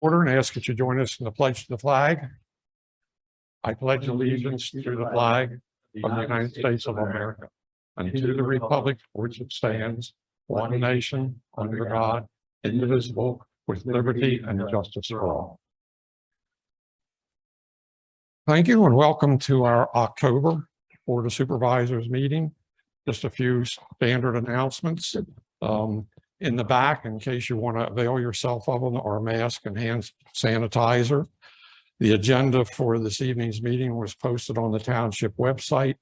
Order and ask that you join us in the pledge to the flag. I pledge allegiance to the flag of the United States of America and to the republic for which it stands, one nation, under God, indivisible, with liberty and justice for all. Thank you and welcome to our October Board of Supervisors meeting. Just a few standard announcements. In the back, in case you want to avail yourself of them, our mask and hand sanitizer. The agenda for this evening's meeting was posted on the township website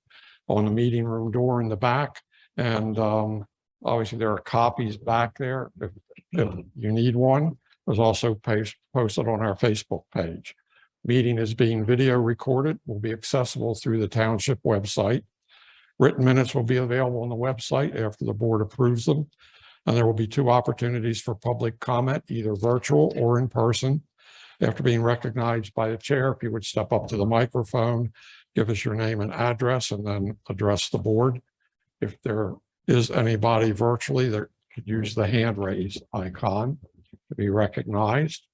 on the meeting room door in the back. And obviously there are copies back there if you need one. There's also posted on our Facebook page. Meeting is being video recorded, will be accessible through the township website. Written minutes will be available on the website after the board approves them. And there will be 2 opportunities for public comment, either virtual or in person. After being recognized by the chair, if you would step up to the microphone, give us your name and address, and then address the board. If there is anybody virtually that could use the hand raise icon to be recognized.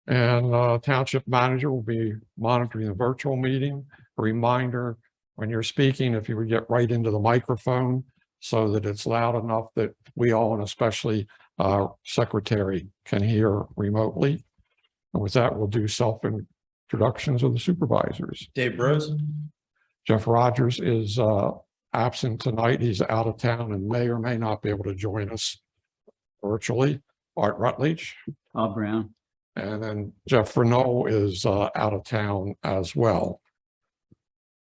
And township manager will be monitoring the virtual meeting. A reminder, when you're speaking, if you would get right into the microphone so that it's loud enough that we all, and especially our secretary, can hear remotely. And with that, we'll do self-introductions of the supervisors. Dave Rose. Jeff Rogers is absent tonight. He's out of town and may or may not be able to join us virtually. Art Rutledge. Bob Brown. And then Jeff Renault is out of town as well.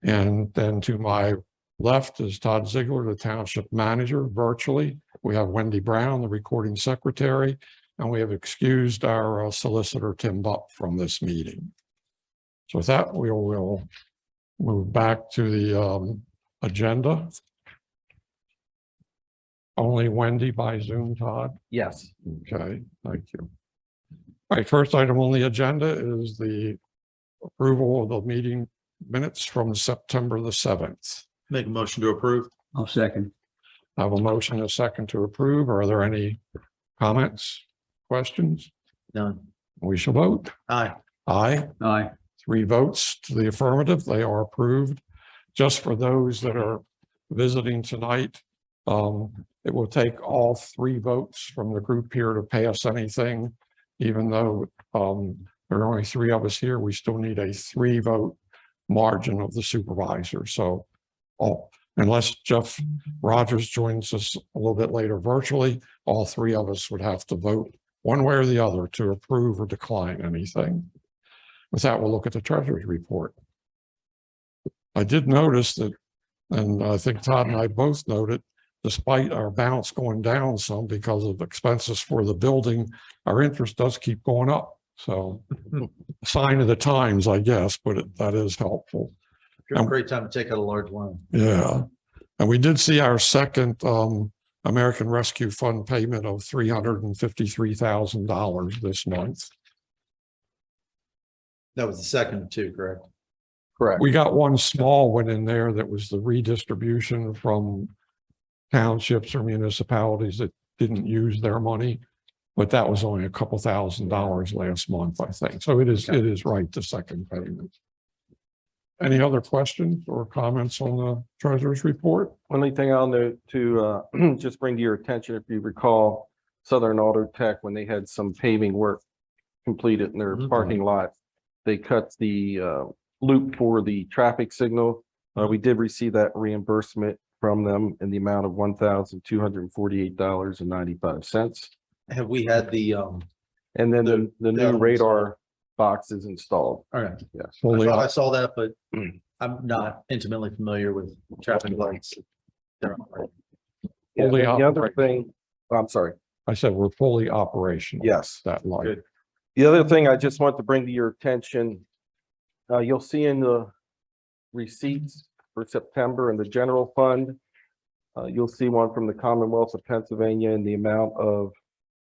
And then to my left is Todd Ziegler, the township manager, virtually. We have Wendy Brown, the recording secretary, and we have excused our solicitor, Tim Butt, from this meeting. So with that, we will move back to the agenda. Only Wendy by Zoom, Todd? Yes. Okay, thank you. All right, first item on the agenda is the approval of the meeting minutes from September the 7th. Make a motion to approve. I'll second. I have a motion and a second to approve. Are there any comments, questions? None. We shall vote. Aye. Aye. Aye. 3 votes to the affirmative. They are approved. Just for those that are visiting tonight, it will take all 3 votes from the group here to pass anything. Even though there are only 3 of us here, we still need a 3-vote margin of the supervisor. So unless Jeff Rogers joins us a little bit later virtually, all 3 of us would have to vote one way or the other to approve or decline anything. With that, we'll look at the treasurer's report. I did notice that, and I think Todd and I both noted, despite our balance going down some because of expenses for the building, our interest does keep going up. So sign of the times, I guess, but that is helpful. Great time to take out a large loan. Yeah. And we did see our second American Rescue Fund payment of $353,000 this month. That was the second of 2, correct? Correct. We got one small one in there that was the redistribution from townships or municipalities that didn't use their money, but that was only a couple $1,000s last month, I think. So it is right, the second payment. Any other questions or comments on the treasurer's report? Only thing I'll note to just bring to your attention, if you recall, Southern Auto Tech, when they had some paving work completed in their parking lot, they cut the loop for the traffic signal. We did receive that reimbursement from them in the amount of $1,248.95. Have we had the And then the new radar box is installed. all right. Yes. I saw that, but I'm not intimately familiar with traffic lights. Yeah, and the other thing, I'm sorry. I said we're fully operational. Yes. That light. Good. The other thing I just want to bring to your attention, you'll see in the receipts for September in the general fund, you'll see one from the Commonwealth of Pennsylvania in the amount of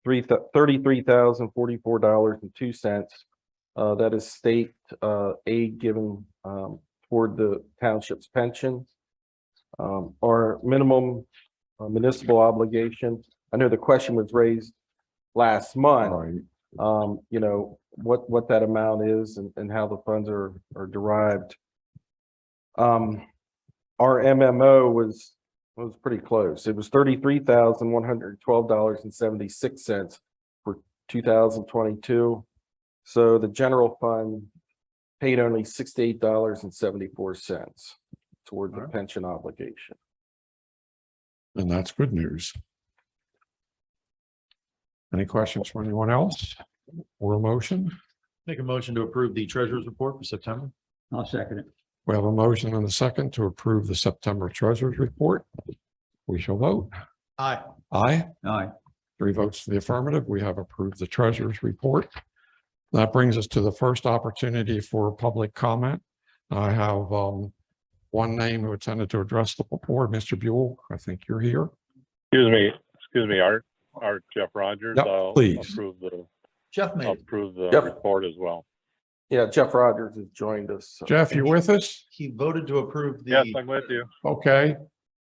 $33,044.02. That is state aid given toward the township's pension. Our minimum municipal obligation. I know the question was raised last month. Right. You know, what that amount is and how the funds are derived. Our MMO was pretty close. It was $33,112.76 for 2022. So the general fund paid only $68.74 toward the pension obligation. And that's good news. Any questions from anyone else or a motion? Make a motion to approve the treasurer's report for September. I'll second it. We have a motion and a second to approve the September treasurer's report. We shall vote. Aye. Aye. Aye. 3 votes to the affirmative. We have approved the treasurer's report. That brings us to the first opportunity for public comment. I have one name who attended to address the board, Mr. Buell. I think you're here. Excuse me, Art Jeff Rogers. Yep, I'll please. Jeff made it. approve the Yep. report as well. Yeah, Jeff Rogers has joined us. so- Jeff, you with us? He voted to approve the. Yes, I'm with you. Okay.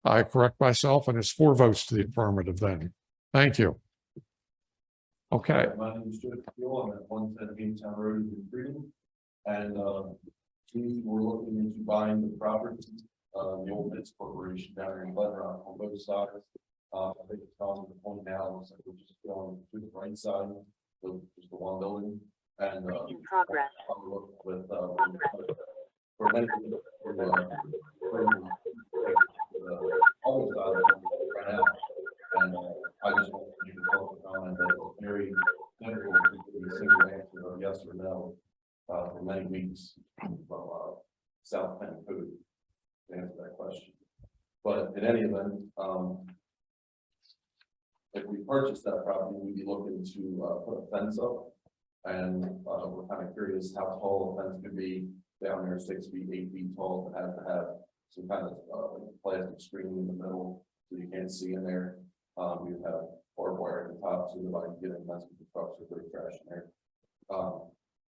I correct myself and it's 4 votes to the affirmative then. Thank you. Okay. My name is Jeff Buell. I'm at 117 Town Road in Freedom. And we were looking into buying the property, the old Bits Corporation down here in Glen Rock on both sides. I think it's on the point now, looks like we're just going to the right side, so just the one building. And In progress. with for many for the other side right now. And I just want you to talk about it, that it's very difficult to give a single answer of yes or no for many weeks from South Penn Food to answer that question. But in any event, if we purchase that property, we'd be looking to put a fence up. And we're kind of curious how tall a fence could be down there, 6 feet, 8 feet tall, to have some kind of plastic screen in the middle so you can't see in there. We have barbed wire at the top so nobody can get in mess with the trucks or their trash in there.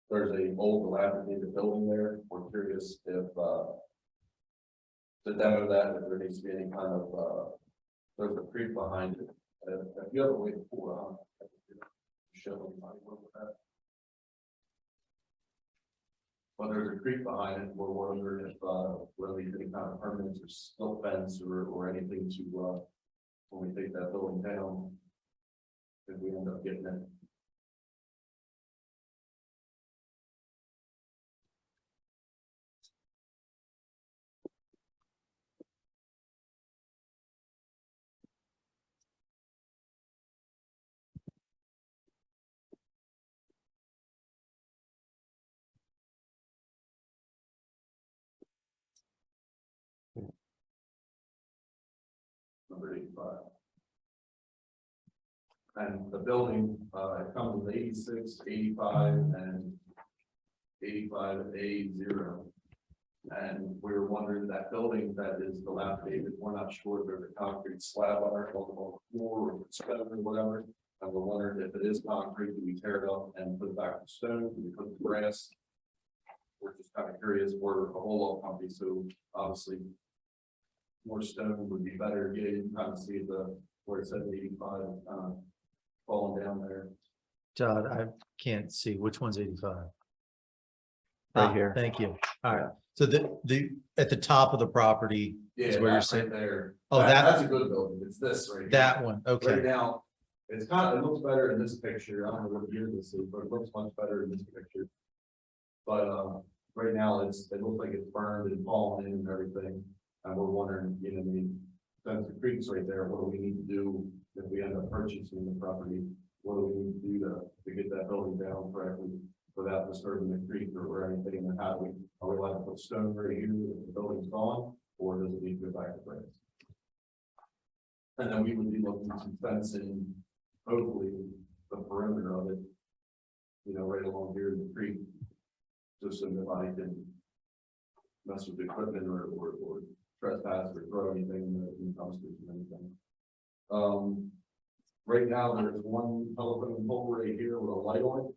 There's a old dilapidated building there. We're curious if to demo that, if there needs to be any kind of there's a creek behind it. If you have a way to pull it on, show anybody what that. But there's a creek behind it. We're wondering if whether there's any kind of permanent or silt fence or anything to when we take that building down, if we end up getting it. Number 85. And the building, it comes with 86, 85, and 85A0. And we were wondering that building that is dilapidated, we're not sure if there's a concrete slab on it, on the floor, or stone or whatever. And we're wondering if it is concrete, do we tear it up and put it back to stone? Do we put the grass? We're just kind of curious. We're a whole lot company, so obviously more stone would be better. Yeah, you can kind of see the where it says 85 falling down there. Todd, I can't see. Which one's 85? Right here. Thank you. All right. So the at the top of the property is where you're that's saying. right there. Oh, That's a good building. It's this right here. That one. Right Okay. now, it's kind of, it looks better in this picture. I don't know what year this is, but it looks much better in this picture. But right now it looks like it's burned and fallen in and everything. And we're wondering, you know, I mean, since the creek's right there, what do we need to do if we end up purchasing the property? What do we need to do to get that building down correctly without disturbing the creek or anything? And how do are we allowed to put stone right here if the building's gone, or does it need to go back to grass? And then we would be looking to fence in, hopefully, the perimeter of it, you know, right along here in the creek, just so nobody can mess with the equipment or trespass or throw anything in the dumpsters or anything. Right now, there's one telephone pole right here with a light on it.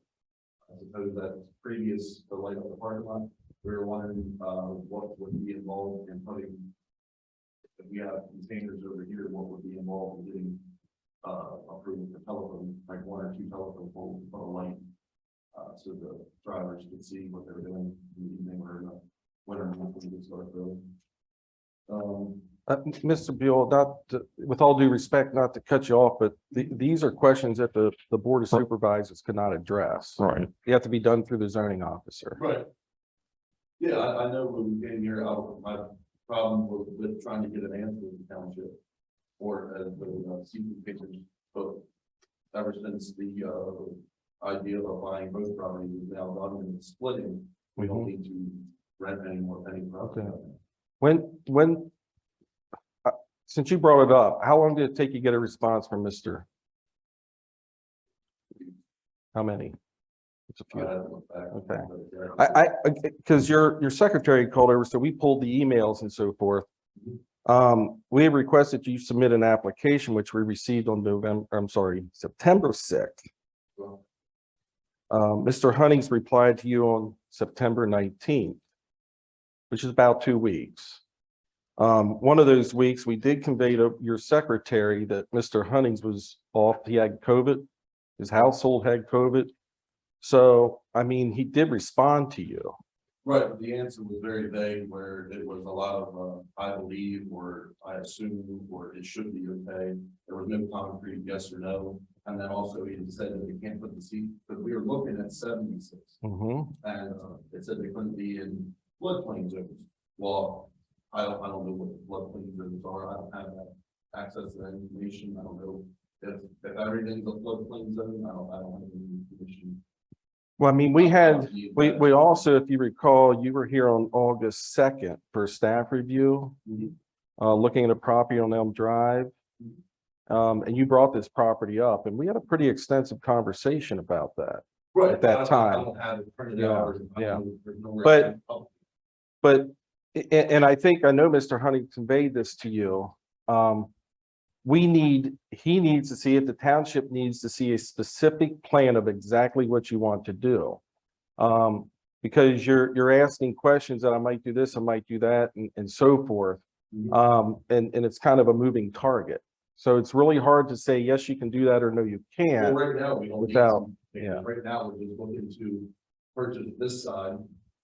I suppose that's previous to light up the parking lot. We were wondering what would be involved in putting, if we have containers over here, what would be involved in getting approved the telephone, like 1 or 2 telephone poles, put a light. So the drivers could see what they were doing in the evening or in the winter months when they start building. Mr. Buell, with all due respect, not to cut you off, but these are questions that the Board of Supervisors could not address. Right. They have to be done through the zoning officer. Right. Yeah, I know when we came here, my problem was with trying to get an answer in the township. Or the season pictures, but ever since the idea of buying both properties is now done and splitting, we don't need to rent any more penny property. When since you brought it up, how long did it take you to get a response from Mr.? How many? It's a few. Okay. Because your secretary called over, so we pulled the emails and so forth. We have requested you submit an application, which we received on September 6th. Mr. Hunnings replied to you on September 19th, which is about 2 weeks. One of those weeks, we did convey to your secretary that Mr. Hunnings was off. He had COVID. His household had COVID. So, I mean, he did respond to you. Right, but the answer was very vague, where it was a lot of, I believe, or I assume, or it should be okay. There was no concrete yes or no. And then also he said that we can't put the seat, but we were looking at 76. And it said they couldn't be in floodplain zones. Well, I don't know what floodplain zones are. I don't have that access to that information. I don't know if everything's a floodplain zone. I don't have any information. Well, I mean, we also, if you recall, you were here on August 2nd for staff review, looking at a property on Elm Drive. And you brought this property up, and we had a pretty extensive conversation about that. Right. At that I time. don't have it printed out. Or Yeah. there's nowhere But, and I think, I know Mr. Honey conveyed this to you. He needs to see it, the township needs to see a specific plan of exactly what you want to do. Because you're asking questions that I might do this, I might do that, and so forth. And it's kind of a moving target. So it's really hard to say, yes, you can do that, or no, you Well, can't. right now, we don't need without- to. yeah. Right now, we're just looking to purchase this side,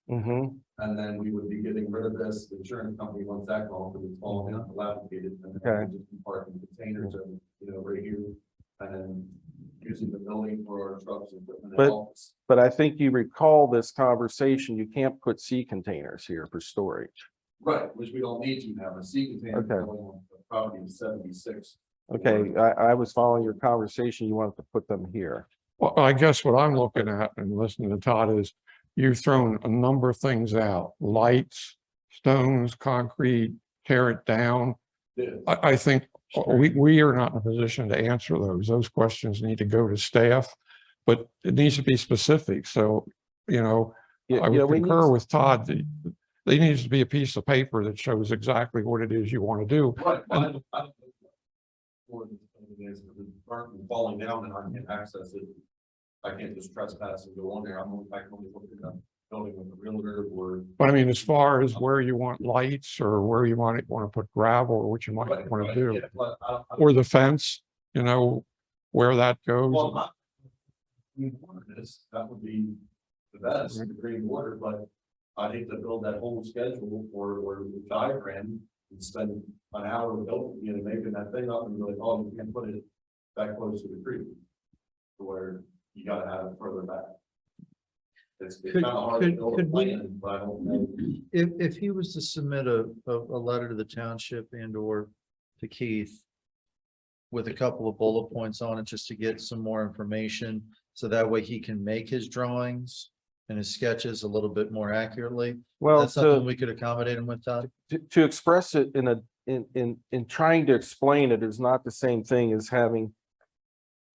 Mhm. and then we would be getting rid of this, the insurance company wants that gone, because it's all been dilapidated. And then Okay. we just be parking containers and, right here, and then using the building for our trucks and equipment and office. But I think you recall this conversation, you can't put sea containers here for storage. Right, which we don't need to have a sea container Okay. going on the property of 76. Okay, I was following your conversation, you wanted to put them here. Well, I guess what I'm looking at and listening to Todd is you've thrown a number of things out, lights, stones, concrete, tear it down. Yeah. I think we are not in a position to answer those. Those questions need to go to staff, but it needs to be specific. So, I would concur with Todd. There needs to be a piece of paper that shows exactly what it is you want to do. Right. Or it's burnt and falling down and I can't access it. I can't just trespass and go on there. I can only look at the building with a realtor or. But I mean, as far as where you want lights or where you want to put gravel or what you might want to do, Yeah, but or the fence, where that goes. Well, that would be the best, the green water, but I'd hate to build that whole schedule or the diagram and spend an hour building, making that thing up and be like, oh, you can't put it that close to the creek. Where you gotta have it further back. It's kind of hard to build a plan, but I don't know. If he was to submit a letter to the township and or to Keith with a couple of bullet points on it, just to get some more information, so that way he can make his drawings and his sketches a little bit more accurately. Well, That's something we could accommodate him with, Todd. to express it in trying to explain it is not the same thing as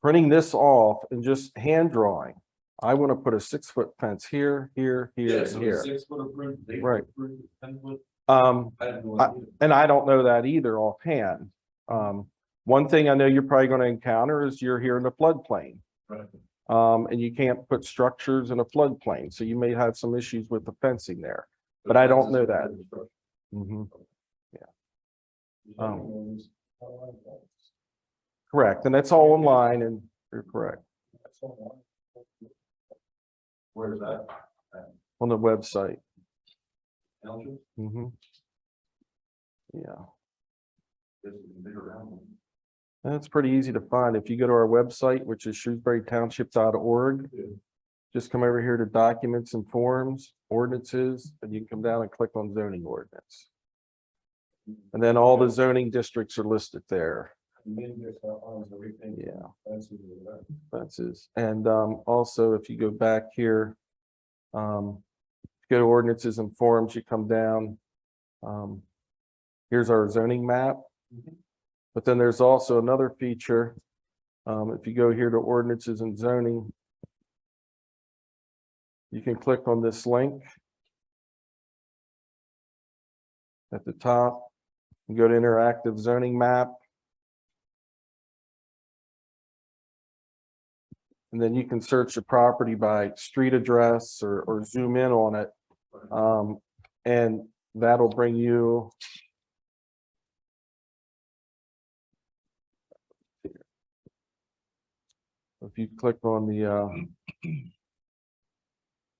printing this off and just hand drawing. I want to put a 6-foot fence here, here, Yeah, and so here. 6 foot approved, 8 foot Right. approved, 10 foot. I have no idea. and I don't know that either offhand. One thing I know you're probably going to encounter is you're here in the floodplain. Right. And you can't put structures in a floodplain, so you may have some issues with the fencing there. But I don't know that. Mhm. Correct, and that's all online and you're correct Where's that? on the website. Township? Mhm. Yeah, This is a big around one. that's pretty easy to find. If you go to our website, which is shrewsburytownship.org, Yeah. just come over here to documents and forms, ordinances, and you can come down and click on zoning ordinance. And then all the zoning districts are listed there. Yeah. That's his. And also, if you go back here, go to ordinances and forms, you come down. Here's our zoning map. But then there's also another feature. If you go here to ordinances and zoning, you can click on this link at the top and go to interactive zoning map. And then you can search the property by street address or zoom in on it. And that'll bring you. If you click on the,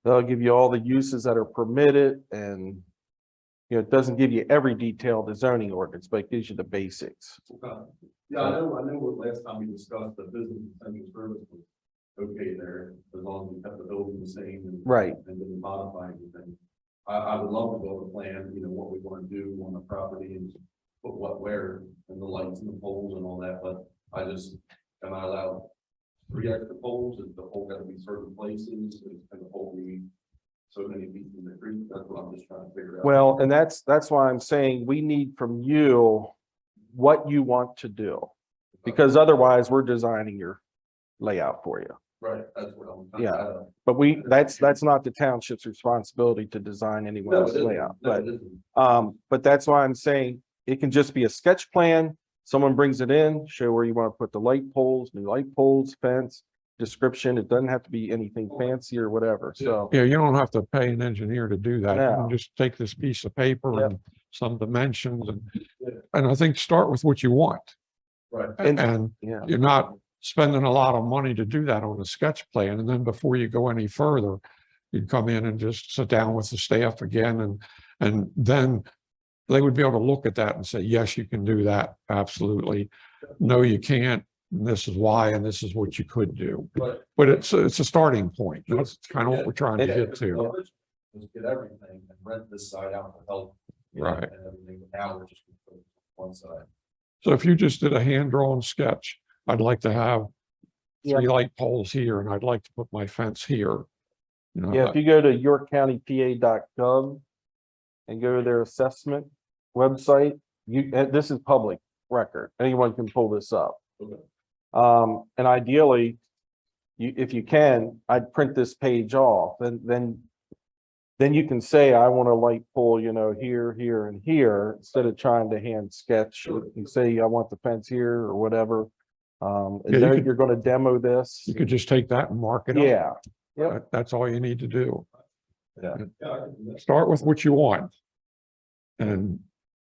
that'll give you all the uses that are permitted and, you know, it doesn't give you every detail of the zoning ordinance, but it gives you the basics. Okay. Yeah, I know what last time we discussed the business essential service was okay there, as long as we kept the building the same and. Right. And didn't modify anything. I would love to build a plan, you know, what we want to do on the property and put what where and the lights and the poles and all that, but am I allowed 3 extra poles? Is the pole got to be certain places? Is the pole be so many feet from the creek? That's what I'm just trying to figure out. Well, and that's why I'm saying we need from you what you want to do. Because otherwise we're designing your layout for you. Right, that's what I'm. Yeah. But that's not the township's responsibility to design anyone else's layout, but that's why I'm saying it can just be a sketch plan. Someone brings it in, show where you want to put the light poles, new light poles, fence, description. It doesn't have to be anything fancy or whatever, so. Yeah, you don't have to pay an engineer to do that. You No. can just take this piece of paper Yep. and some dimensions and I think start with what you want. Right. And Yeah, you're not spending a lot of money to do that on a sketch plan. And then before you go any further, you'd come in and just sit down with the staff again and then they would be able to look at that and say, yes, you can do that. Absolutely. No, you can't. And this is why, and this is what you could do. But it's a starting point. That's kind of what we're trying to get to. Let's get everything and rent this side out for help. you know, Right. And everything, but now we're just gonna put one side. So if you just did a hand-drawn sketch, I'd like to have Yeah. 3 light poles here and I'd like to put my fence here. You know, yeah, if you go to yorkcountypa.gov and go to their assessment website, this is public record. Anyone can pull this up. Okay. And ideally, if you can, I'd print this page off, then you can say, I want a light pole, you know, here, here, and here, instead of trying to hand sketch. You can say, I want the fence here or whatever. And Yeah, you then could- you're gonna demo this. you could just take that and mark it up. Yeah, yep. That's all you need to do. Yeah, I can do that. Start with what you want. And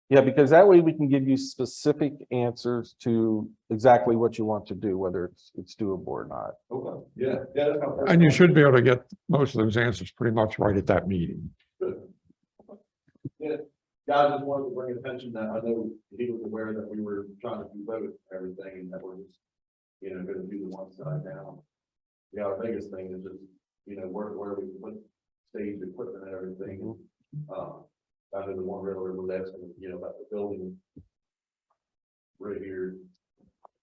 Yeah, because that way we can give you specific answers to exactly what you want to do, whether it's doable or not. Okay, yeah, that's how. And you should be able to get most of those answers pretty much right at that meeting. Good. Yeah, I just wanted to bring attention that I know he was aware that we were trying to do both everything and that we're just, you know, gonna do the one side now. Yeah, our biggest thing is just, you know, where we put stage equipment and everything. I know the one railroad was asking, you know, about the building. Right here.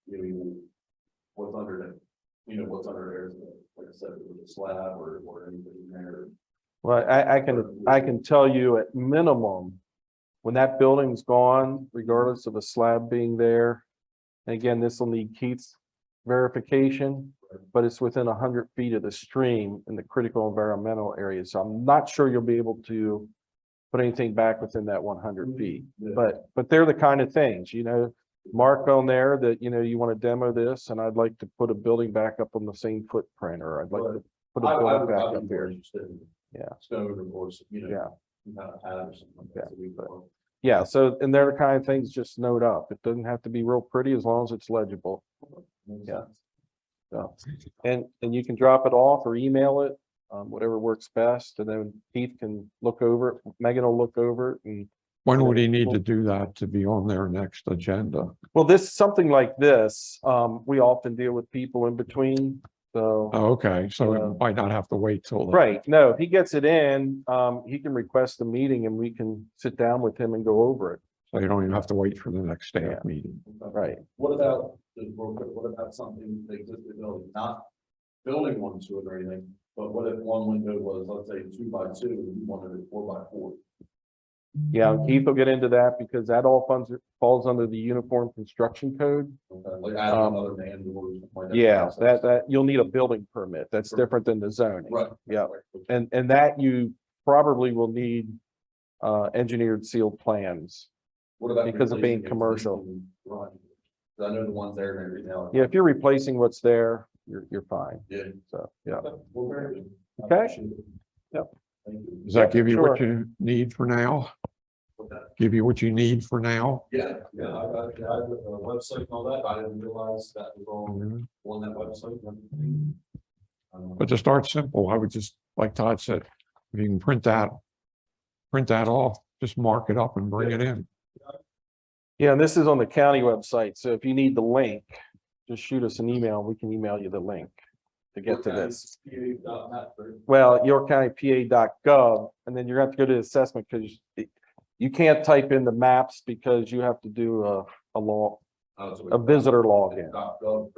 You know, what's under it, you know, what's under there, like I said, with a slab or anything in there. Well, I can tell you at minimum, when that building's gone, regardless of a slab being there. And again, this will need Keith's verification, but it's within 100 feet of the stream in the critical environmental area. So I'm not sure you'll be able to put anything back within that 100 feet. Yeah. But they're the kind of things, you know, mark on there that, you know, you want to demo this and I'd like to put a building back up on the same footprint, or I'd like to put a building back up be here. more interested in Yeah. Stone or, you know. Yeah. Some kind of pad or something like that. So we but- can- Yeah, so, and they're the kind of things just note up. It doesn't have to be real pretty as long as it's legible. Yeah. So, and you can drop it off or email it, whatever works best, and then Keith can look over it. Megan will look over it and, When would he need to do that to be on their next agenda? well, something like this, we often deal with people in between, so. Oh, okay, so Yeah. it might not have to wait till. Right, no, if he gets it in, he can request a meeting and we can sit down with him and go over it. So you don't even have to wait for the next Yeah. staff meeting. Right. What about, what about something that existed building, not building one to it or anything, but what if one window was, let's say, 2x2, and you wanted it 4x4? Yeah, Keith will get into that because that all falls under the Uniform Construction Code. Okay, like add another man door or something like that. Yeah, that you'll need a building permit. That's different than the zoning. Right. Yeah. And that you probably will need engineered sealed plans. What about because of being replacing commercial. existing garages? 'Cause I know the ones there and everything now. Yeah, if you're replacing what's there, you're fine. Yeah. So, yeah. Well, very good. I Okay. appreciate it. Yep. Thank you. Does that give you what sure. you need for now? With that. Give you what you need for now? Yeah, I got the website and all that. I didn't realize that was all Mhm. on that website. and everything. But to start simple, I would just, like Todd said, if you can print that off, just mark it up and bring it in. Yeah, and this is on the county website. So if you need the link, just shoot us an email. We can email you the link to get to this. Well, yorkcountypa.gov, and then you're going to have to go to the assessment because you can't type in the maps because you have to do a visitor login.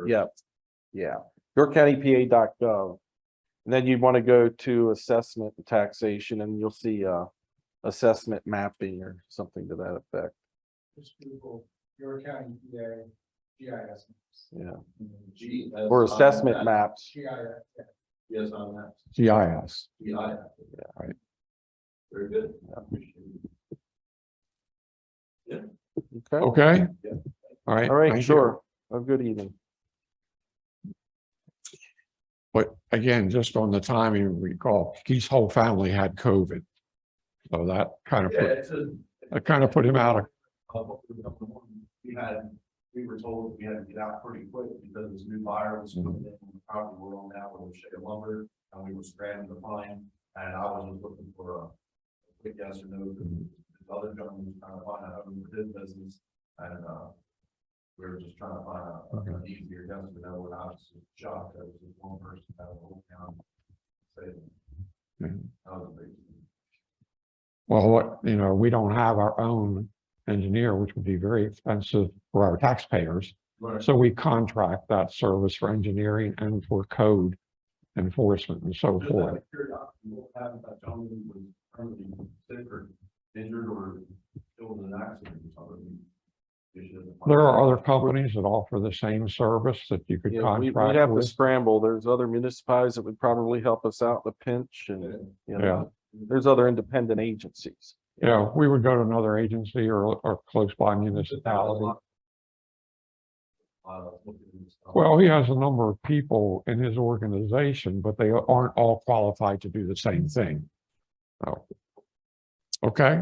Yeah, yeah. yorkcountypa.gov. And then you want to go to assessment and taxation and you'll see assessment mapping or something to that effect. Just Google your county, GIS. Yeah, or assessment maps. GIS, yeah. Yes, on that. GIS. Yeah. Right. Very good. Okay, Okay? Yeah. All right. all right, thank you. sure. Have a good evening. But again, just on the timing, recall, Keith's whole family had COVID. So that kind of put him out of, We were told we had to get out pretty quick because this new buyer was coming in on the property we're on now with shade lumber, and we were scrambling to find, and I was just looking for a quick yes or no. The other gentleman was trying to find a home for his business, and we were just trying to find an easier yes or no, and I was shocked that it was just one person out of the whole county. That was a big. well, we don't have our own engineer, which would be very expensive for our taxpayers. Right. So we contract that service for engineering and for code enforcement and so Just out forth. of curiosity, what happened if that gentleman was permanently sick or injured or killed in an accident or something? There are other companies that offer the same service that you could Yeah, we'd contract have to with. scramble. There's other municipalities that would probably help us out in the pinch and, you Yeah. know, there's other independent agencies. Yeah, we would go to another agency or close by municipality. Well, he has a number of people in his organization, but they aren't all qualified to do the same thing. So, okay.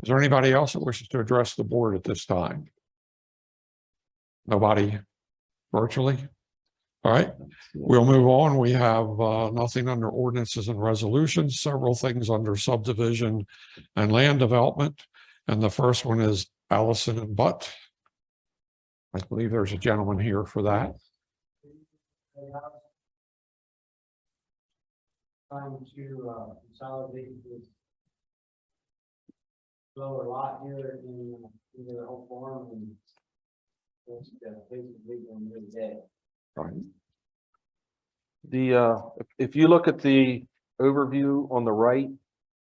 Is there anybody else that wishes to address the board at this time? Nobody virtually? All right, we'll move on. We have nothing under ordinances and resolutions, several things under subdivision and land development. And the first one is Allison and Butt. I believe there's a gentleman here for that. Trying to consolidate this lower lot here in the whole farm and that's basically on the day. Right. If you look at the overview on the right,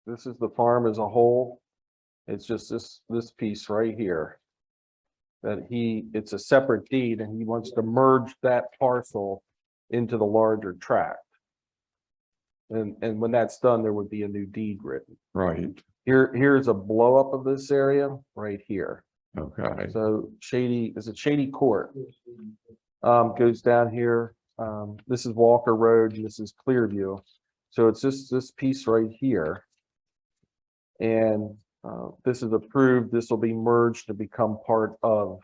this is the farm as a whole. It's just this piece right here. That it's a separate deed and he wants to merge that parcel into the larger tract. And when that's done, there would be a new deed written. Right. Here's a blow up of this area right here. Okay. So is it Shady Court? Goes down here. This is Walker Road and this is Clearview. So it's just this piece right here. And this is approved, this will be merged to become part of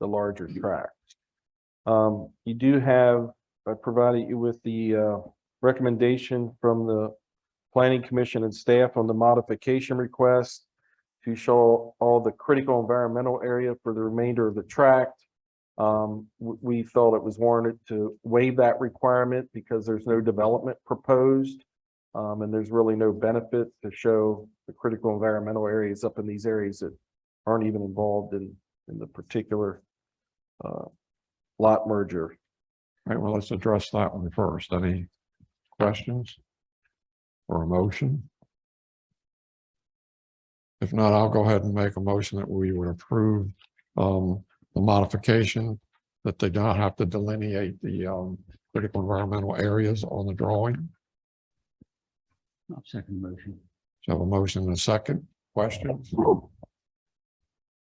the larger tract. You do have, I provided you with the recommendation from the Planning Commission and staff on the modification request to show all the critical environmental area for the remainder of the tract. We felt it was warranted to waive that requirement because there's no development proposed. And there's really no benefit to show the critical environmental areas up in these areas that aren't even involved in the particular lot merger. All right, well, let's address that one first. Any questions or a motion? If not, I'll go ahead and make a motion that we would approve the modification, that they don't have to delineate the critical environmental areas on the drawing. I'll second the motion. So I have a motion and a second. Questions?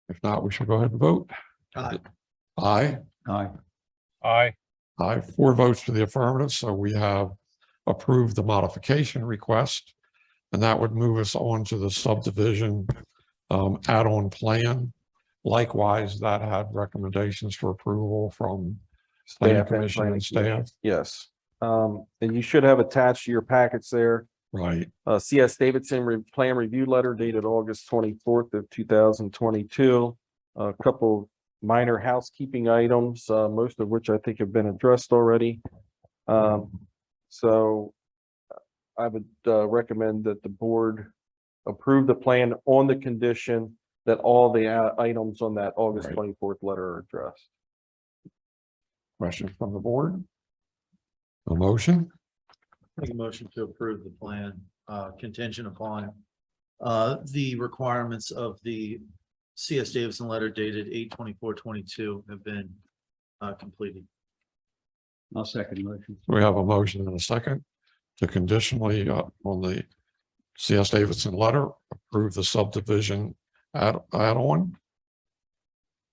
If not, we shall go ahead and vote. Aye. Aye. Aye. Aye. Aye, 4 votes to the affirmative, so we have approved the modification request. And that would move us on to the subdivision add-on plan. Likewise, that had recommendations for approval from Planning Staff and Commission Planning and staff. Yes. And you should have attached to your packets there, Right, CS Davidson plan review letter dated August 24th of 2022. A couple minor housekeeping items, most of which I think have been addressed already. So I would recommend that the board approve the plan on the condition that all the items on that August Right. 24th letter are addressed. questions from the board? A motion? Make a motion to approve the plan, contingent upon the requirements of the CS Davidson letter dated 8/24/22 have been completed. I'll second the motion. We have a motion and a second to conditionally on the CS Davidson letter, approve the subdivision add-on.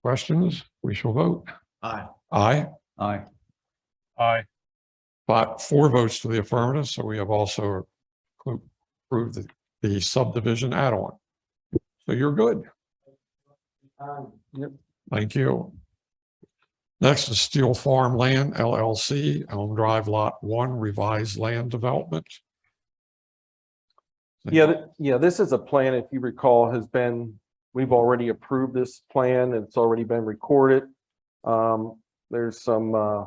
Questions? We shall vote. Aye. Aye. Aye. Aye. 4 votes to the affirmative, so we have also approved the subdivision add-on. So you're good. Thank you. Next is Steel Farm Land LLC, Elm Drive Lot 1, revised land development. Yeah, this is a plan, if you recall, we've already approved this plan. It's already been recorded. There's some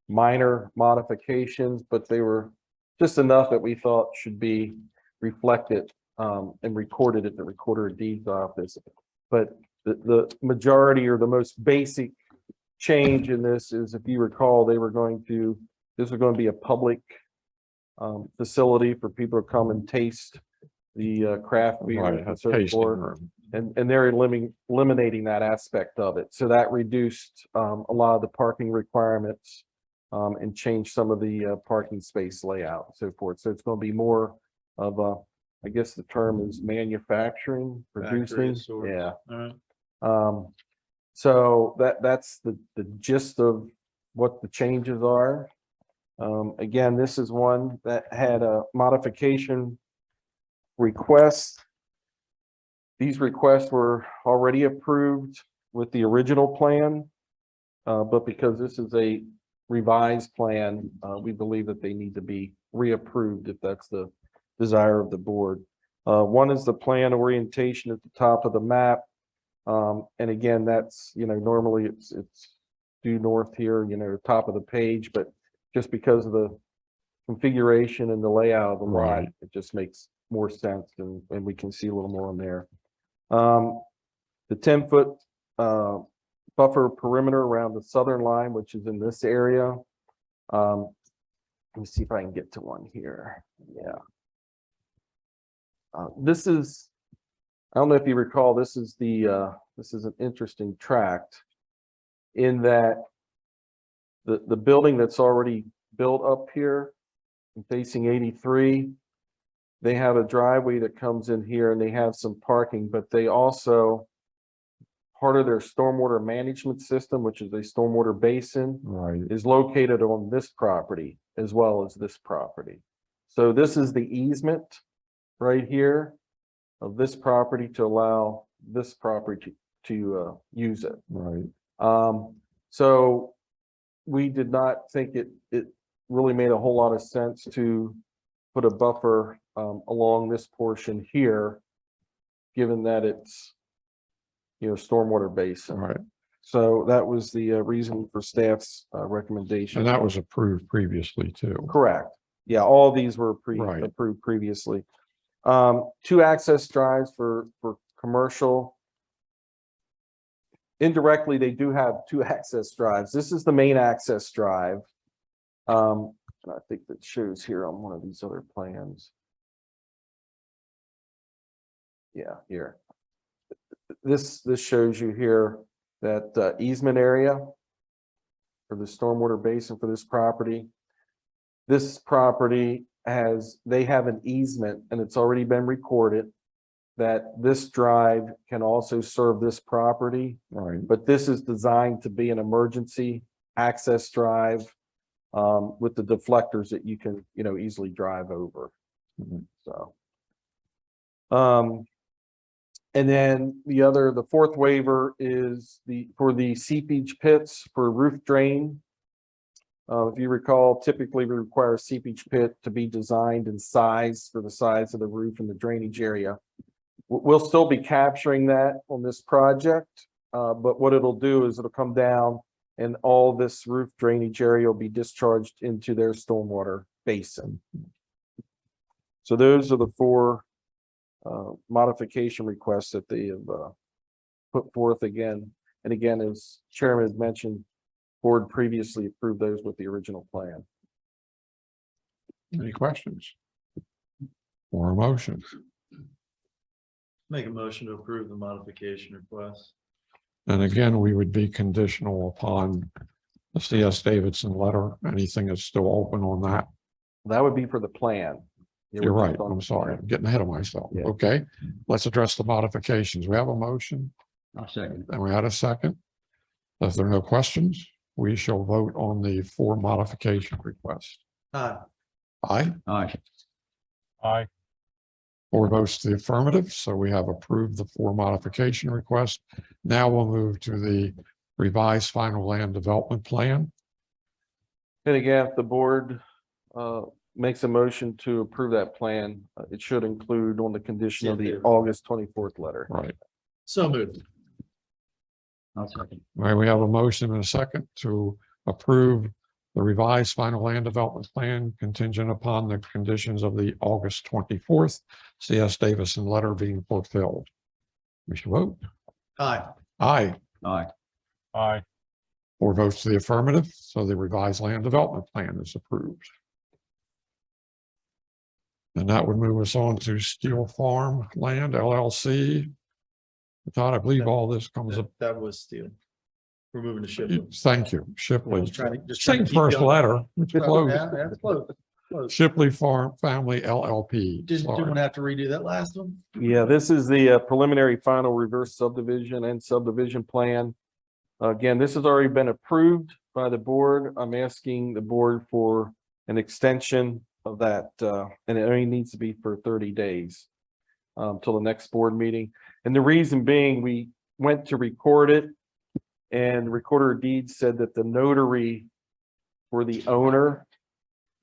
minor modifications, but they were just enough that we thought should be reflected and recorded at the recorder of deeds office. But the majority or the most basic change in this is, if you recall, this was going to be a public facility for people to come and taste the craft beer Right, and have so tasting forth. room. And they're eliminating that aspect of it. So that reduced a lot of the parking requirements and changed some of the parking space layout and so forth. So it's going to be more of a, I guess the term is manufacturing, Factory of producing. sorts. Yeah. All right. So that's the gist of what the changes are. Again, this is one that had a modification request. These requests were already approved with the original plan. But because this is a revised plan, we believe that they need to be reapproved if that's the desire of the board. One is the plan orientation at the top of the map. And again, that's, normally it's due north here, top of the page, but just because of the configuration and the layout of the lot, Right. it just makes more sense and we can see a little more on there. The 10-foot buffer perimeter around the southern line, which is in this area. Let me see if I can get to one here. Yeah. This is, I don't know if you recall, this is an interesting tract in that the building that's already built up here facing 83, they have a driveway that comes in here and they have some parking, but they also, part of their stormwater management system, which is a stormwater basin, Right, is located on this property as well as this property. So this is the easement right here. of this property to allow this property to use it. Right. So we did not think it really made a whole lot of sense to put a buffer along this portion here, given that it's, stormwater basin. All right. So that was the reason for staff's recommendation. And that was approved previously too. Correct. Yeah, all these were Right. approved previously. 2 access drives for commercial. Indirectly, they do have 2 access drives. This is the main access drive. And I think that shows here on one of these other plans. Yeah, here. This shows you here that easement area for the stormwater basin for this property. This property they have an easement, and it's already been recorded that this drive can also serve this property, Right. but this is designed to be an emergency access drive with the deflectors that you can, easily drive over. Mhm. So. And then the 4th waiver is for the seepage pits for roof drain. If you recall, typically we require a seepage pit to be designed in size for the size of the roof and the drainage area. We'll still be capturing that on this project, but what it'll do is it'll come down and all this roof drainage area will be discharged into their stormwater basin. So those are the 4 modification requests that they have put forth again. And again, as Chairman had mentioned, board previously approved those with the original plan. Any questions? Or a motion? Make a motion to approve the modification request. And again, we would be conditional upon the CS Davidson letter. Anything is still open on that. That would be for the plan. You're right. I'm sorry. I'm getting ahead of myself. Yeah. Okay, let's address the modifications. We have a motion I'll second. and we had a second. If there are no questions, we shall vote on the 4 modification requests. Aye. Aye. Aye. Aye. 4 votes to the affirmative, so we have approved the 4 modification requests. Now we'll move to the revised final land development plan. And again, if the board makes a motion to approve that plan, it should include on the condition of the August 24th letter. Right. So moved. I'll second. All right, we have a motion and a second to approve the revised final land development plan contingent upon the conditions of the August 24th CS Davison letter being fulfilled. We shall vote. Aye. Aye. Aye. Aye. 4 votes to the affirmative, so the revised land development plan is approved. And that would move us on to Steel Farm Land LLC. Todd, I believe all this comes up. That was steel. We're moving to Shipley. Thank you, Shipley. Just trying to Same keep you first on- letter. It's close. Yeah, that's close. Close. Shipley Farm Family LLP. Didn't Sorry. one have to redo that last one? Yeah, this is the preliminary final reverse subdivision and subdivision plan. Again, this has already been approved by the board. I'm asking the board for an extension of that, and it only needs to be for 30 days till the next board meeting. And the reason being, we went to record it, and Recorder of Deeds said that the notary for the owner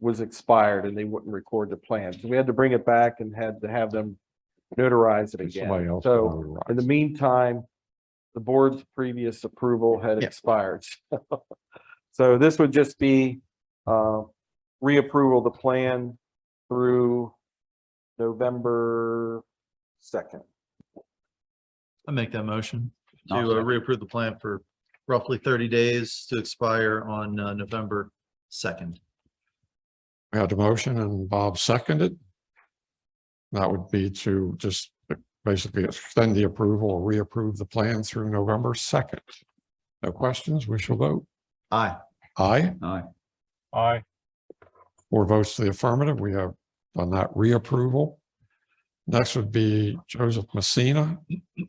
was expired and they wouldn't record the plan. So we had to bring it back and had to have them notarize it Somebody again. else So notarized. in the meantime, the board's previous approval had Yeah. expired. So this would just be reapproval of the plan through November 2nd. I make that motion to I'll second. reapprove the plan for roughly 30 days to expire on November 2nd. We had the motion and Bob seconded. That would be to just basically extend the approval or reapprove the plan through November 2nd. No questions, we shall vote. Aye. Aye. Aye. Aye. 4 votes to the affirmative. We have done that reapproval. Next would be Joseph Messina,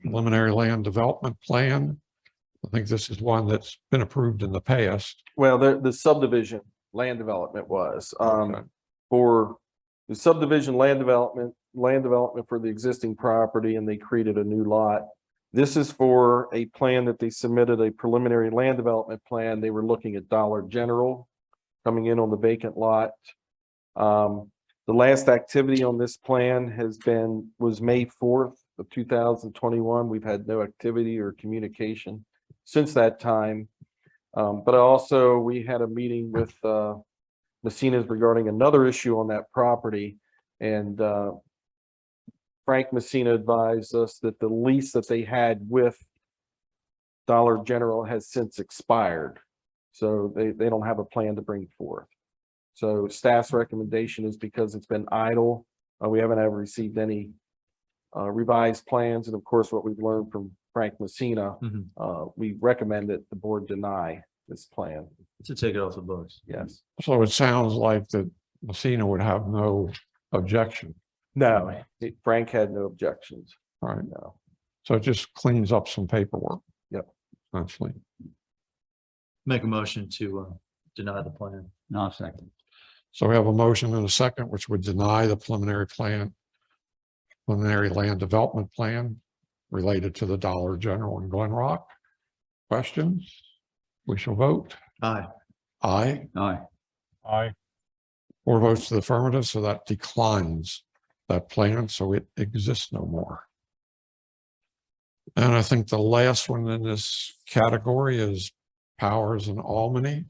preliminary land development plan. I think this is one that's been approved in the past. Well, the subdivision land development was, Okay. for the subdivision land development, land development for the existing property and they created a new lot. This is for a plan that they submitted, a preliminary land development plan. They were looking at Dollar General coming in on the vacant lot. The last activity on this plan was May 4th of 2021. We've had no activity or communication since that time. But also we had a meeting with Messina's regarding another issue on that property. And Frank Messina advised us that the lease that they had with Dollar General has since expired. So they don't have a plan to bring forth. So staff's recommendation is because it's been idle. We haven't ever received any revised plans. And of course, what we've learned from Frank Messina, we recommend that the board deny this plan. To take it off the books. Yes. So it sounds like that Messina would have no objection, No, Frank had no objections. right? No. So it just cleans up some paperwork. Yep. Essentially. Make a motion to deny the plan. No, I'll second. So we have a motion and a second, which would deny the preliminary land development plan related to the Dollar General in Glen Rock. Questions? We shall vote. Aye. Aye. Aye. Aye. 4 votes to the affirmative, so that declines that plan, so it exists no more. And I think the last one in this category is Powers in Albany.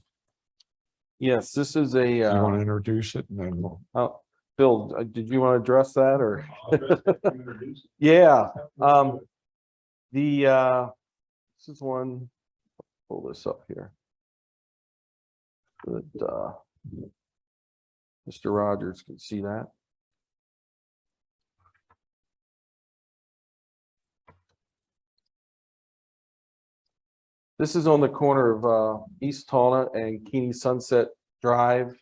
Yes, this is a, You want to introduce it and then we'll. Bill, did you want to address that or? Yeah, this is one, pull this up here. That, Mr. Rogers can see that. This is on the corner of East Tallnut and Keeney Sunset Drive.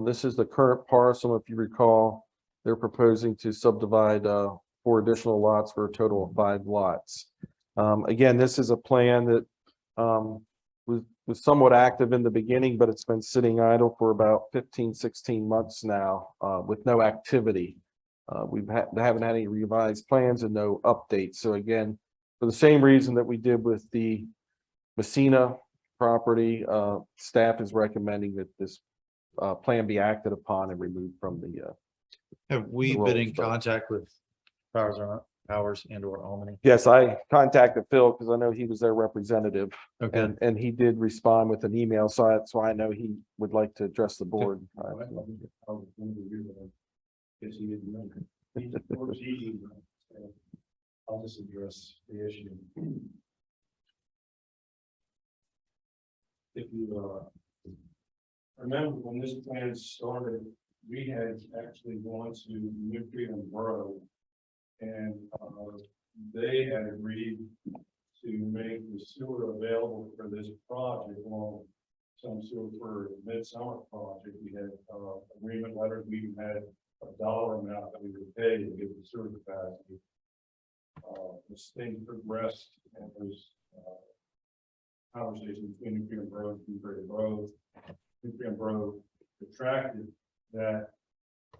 This is the current parcel. If you recall, they're proposing to subdivide 4 additional lots for a total of 5 lots. Again, this is a plan that was somewhat active in the beginning, but it's been sitting idle for about 15, 16 months now with no activity. We haven't had any revised plans and no updates. So again, for the same reason that we did with the Messina property, staff is recommending that this plan be acted upon and removed from the. Have we The been in rolls, but- contact with Powers and or Albany? Yes, I contacted Phil because I know he was their representative Okay. and he did respond with an email. So that's why I know he would like to address the board. I'll just address the issue. If you, remember when this plan started, we had actually gone to Nutrient Borough. And, they had agreed to make the sewer available for this project along some sewer for midsummer project. We had, agreement letters, we even had a dollar amount that we would pay to get the sewer capacity. This thing progressed and there's, conversation between Nutrient Borough and Shrewsbury Borough. Nutrient Borough retracted that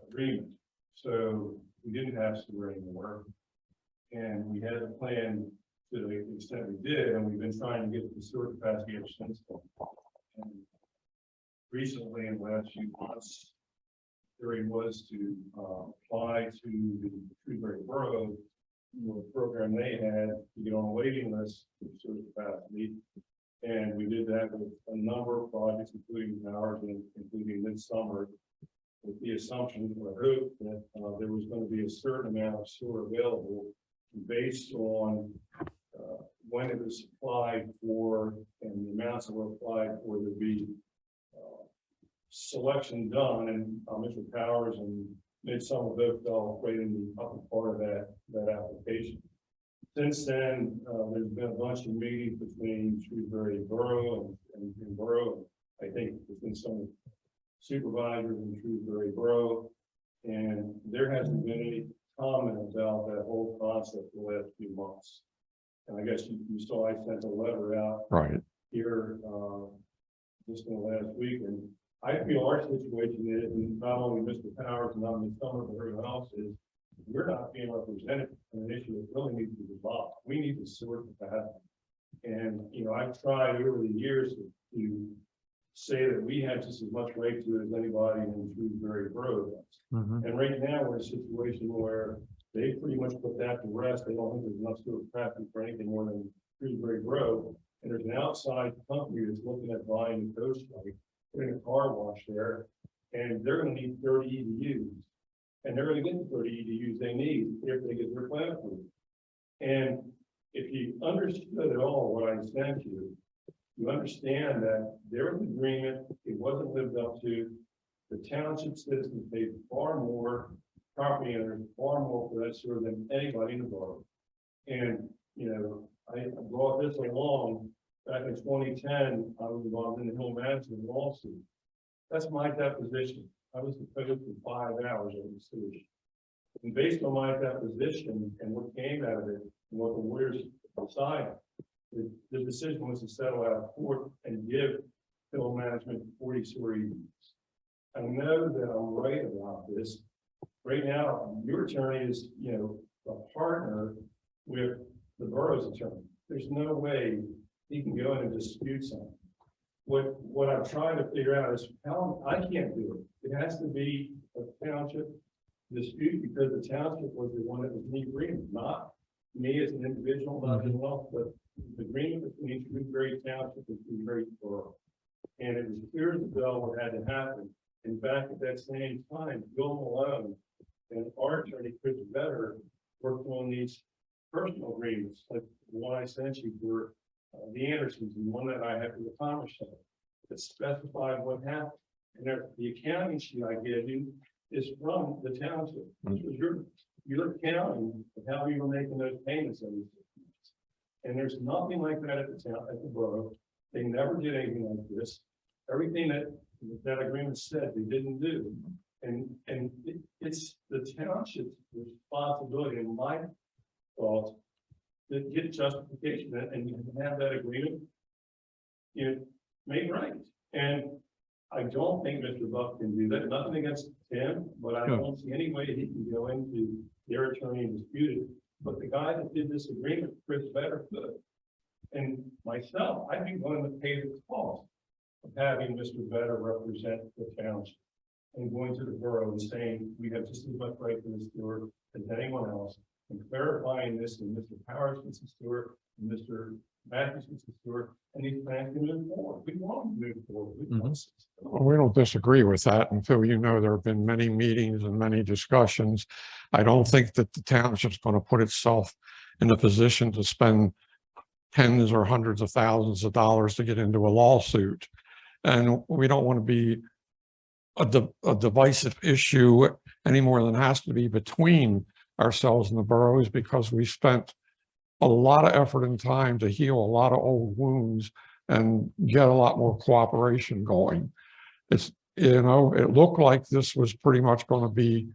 agreement. So we didn't have sewer anymore. And we had a plan to the extent we did, and we've been trying to get the sewer capacity ever since then. And recently, in the last few months, theory was to apply to the Shrewsbury Borough, the program they had to get on a waiting list for sewer capacity. And we did that with a number of projects, including ours and including midsummer, with the assumption or hope that there was going to be a certain amount of sewer available based on when it was applied for and the amounts that were applied for. There'd be selection done, and Mr. Powers and midsummer both fell right in the upper part of that application. Since then, there's been a bunch of meetings between Shrewsbury Borough and Borough. I think there's been some supervisors in Shrewsbury Borough, and there hasn't been any comment about that whole concept the last few months. And I guess you saw I sent a letter out Right. here just in the last week, and I feel our situation is, and not only Mr. Powers and not Ms. Summer, but everyone else is, we're not being represented on an issue that really needs to be resolved. We need to sort that. And, you know, I've tried over the years to say that we have just as much right to it as anybody in Shrewsbury Road. And right now, we're in a situation where they pretty much put that to rest. They don't think there's enough sewer traffic for anything more than Shrewsbury Road. And there's an outside company that's looking at buying the coast site, putting a car wash there, and they're gonna need 30 EDUs. And they're gonna get the 30 EDUs they need if they get their plan approved. And if you understood at all what I sent you, you understand that there was an agreement, it wasn't lived up to. The township citizens paid far more, property owners far more for that sewer than anybody in the borough. And, you know, I brought this along back in 2010, I was involved in the Hill Management lawsuit. That's my deposition. I was deposed for 5 hours on the sewage. And based on my deposition and what came out of it, and what the lawyers decided, the decision was to settle out of court and give Hill Management 40 sewer EDUs. I know that I'm right about this. Right now, your attorney is, you know, a partner with the borough's attorney. There's no way he can go in and dispute something. What I'm trying to figure out is how I can't do it. It has to be a township dispute because the township was the one that was in the agreement, not me as an individual, not anyone else, but the agreement between Shrewsbury Township and Shrewsbury Borough. And it was clear as bell what had to happen. In fact, at that same time, Bill Malone and our attorney, Chris Vetter, worked on these personal agreements, like the one I sent you for the Andersons and one that I have for the Commerce Center that specified what happened. And there, the accounting sheet I gave you is from the township. This was your accounting of how we were making those payments every 6 months. And there's nothing like that at the town, at the borough. They never did anything like this. Everything that agreement said they didn't do. And it's the township's responsibility and my fault to get justification and have that agreement, you know, made right. And I don't think Mr. Buck can do that. Nothing against him, but I don't see any way he can go into their attorney and dispute it. But the guy that did this agreement, Chris Vetter, could. And myself, I'd be willing to pay the cost of having Mr. Vetter represent the township and going to the borough and saying, we have just as much right to the sewer as anyone else, and clarifying this, and Mr. Powers gets the sewer, and Mr. Matthews gets the sewer, and these plans can move forward. We want to move forward. Well, we don't disagree with that. And Phil, you know, there have been many meetings and many discussions. I don't think that the township's going to put itself in a position to spend tens or hundreds of thousands of dollars to get into a lawsuit. And we don't want to be a divisive issue any more than has to be between ourselves and the boroughs, because we spent a lot of effort and time to heal a lot of old wounds and get a lot more cooperation going. It's, you know, it looked like this was pretty much going to be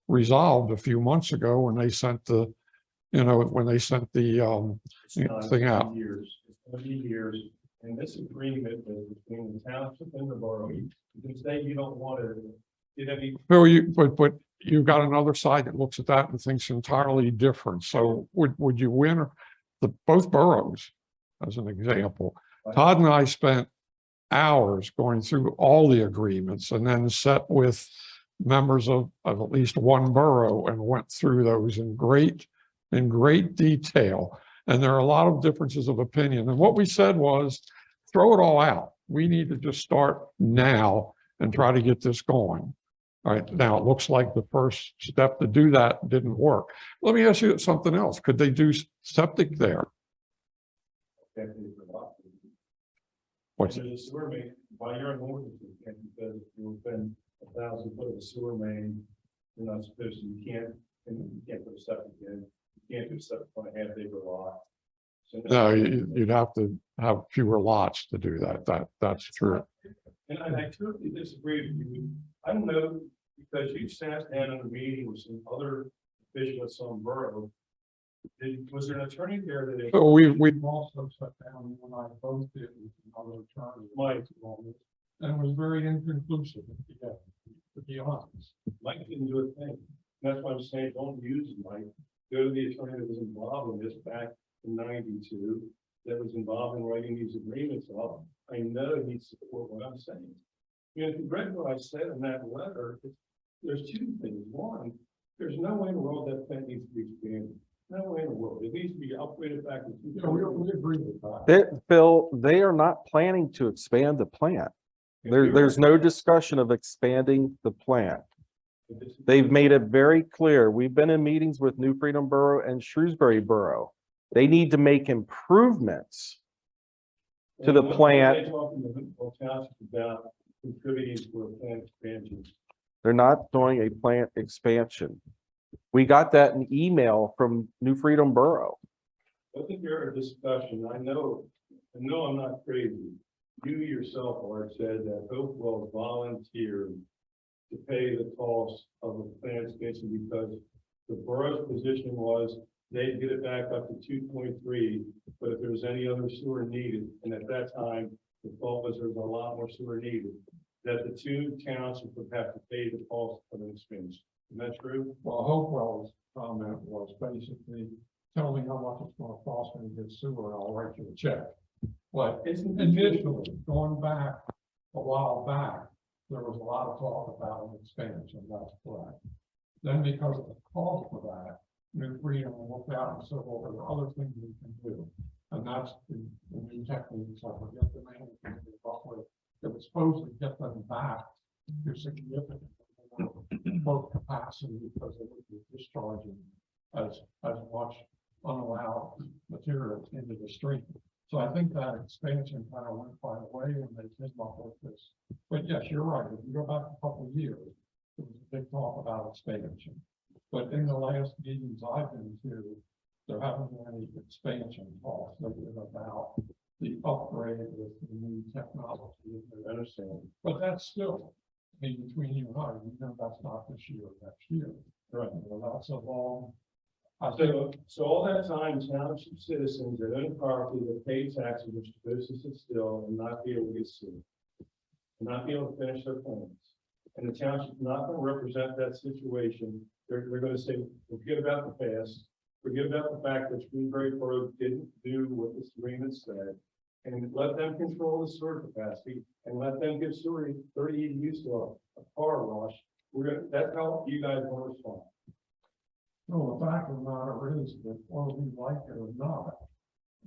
resolved a few months ago when they sent the, you know, when they sent the thing out. Years. It's going to be years. And this agreement is between the township and the borough. You can say you don't want to get any. Phil, but you've got another side that looks at that and thinks entirely different. So would you win both boroughs, as an example? Todd and I spent hours going through all the agreements and then sat with members of at least one borough and went through those in great detail. And there are a lot of differences of opinion. And what we said was, throw it all out. We need to just start now and try to get this going. All right, now it looks like the first step to do that didn't work. Let me ask you something else. Could they do septic there? What's There's a sewer main, by your own ordinance, because you've been 1,000 foot of a sewer main, you're not supposed to, you can't put a septic in, you can't do septic on a half-acre lot. So No, you'd have to have fewer lots to do that. That's true. And I totally disagree with you. I don't know, because you sat down in a meeting with some other officials on borough. Was there an attorney there that? So we Also shut down when I posted it with another attorney. Mike. and it was very inconclusive, to be honest. Mike didn't do a thing. That's why I'm saying, don't use it, Mike. Go to the attorney that was involved in this back in '92, that was involved in writing these agreements up. I know he'd support what I'm saying. You know, if you read what I said in that letter, there's two things. One, there's no way in the world that plant needs to be expanded. No way in the world. It needs to be upgraded back to. Yeah, we agree with that. Phil, they are not planning to expand the plant. There's no discussion of expanding the plant. They've made it very clear. We've been in meetings with New Freedom Borough and Shrewsbury Borough. They need to make improvements to the plant. About contributing to a plant expansion. They're not doing a plant expansion. We got that in email from New Freedom Borough. Wasn't there a discussion? I know I'm not crazy. You yourself, Art, said that Hopewell volunteered to pay the cost of a plant expansion because the borough's position was they'd get it back up to 2.3, but if there was any other sewer needed, and at that time, the thought was there was a lot more sewer needed, that the two townships would have to pay the cost of an expansion. Isn't that true? Well, Hopewell's comment was basically, tell me how much it's gonna cost me to get sewer, and I'll write you a check. But initially, going back a while back, there was a lot of talk about an expansion, that's correct. Then because of the cost of that, New Freedom looked out and said, well, there are other things we can do. And that's the new techniques, I forget the name, that was supposed to get them back to significant both capacity because they would be discharging as much unallowed material into the stream. So I think that expansion kind of went by the way when they came up with this. But yes, you're right. If you go back a couple of years, there was a big talk about expansion. But in the last meetings I've been to, there haven't been any expansion talks. They've been about the upgrade with the new technology. I understand. But that's still, I mean, between you and I, you know, that's not this year, next year. Right. Well, that's a long. So all that time, township citizens that own property that pay taxes are supposed to sit still and not be able to get sued. And not be able to finish their plans. And the township's not going to represent that situation. They're going to say, forget about the past. Forget about the fact that Shrewsbury Borough didn't do what this agreement said. And let them control the sewer capacity and let them give sewer 30 EDUs to a car wash. That's how you guys want to respond. No, the fact of the matter is that whether we like it or not,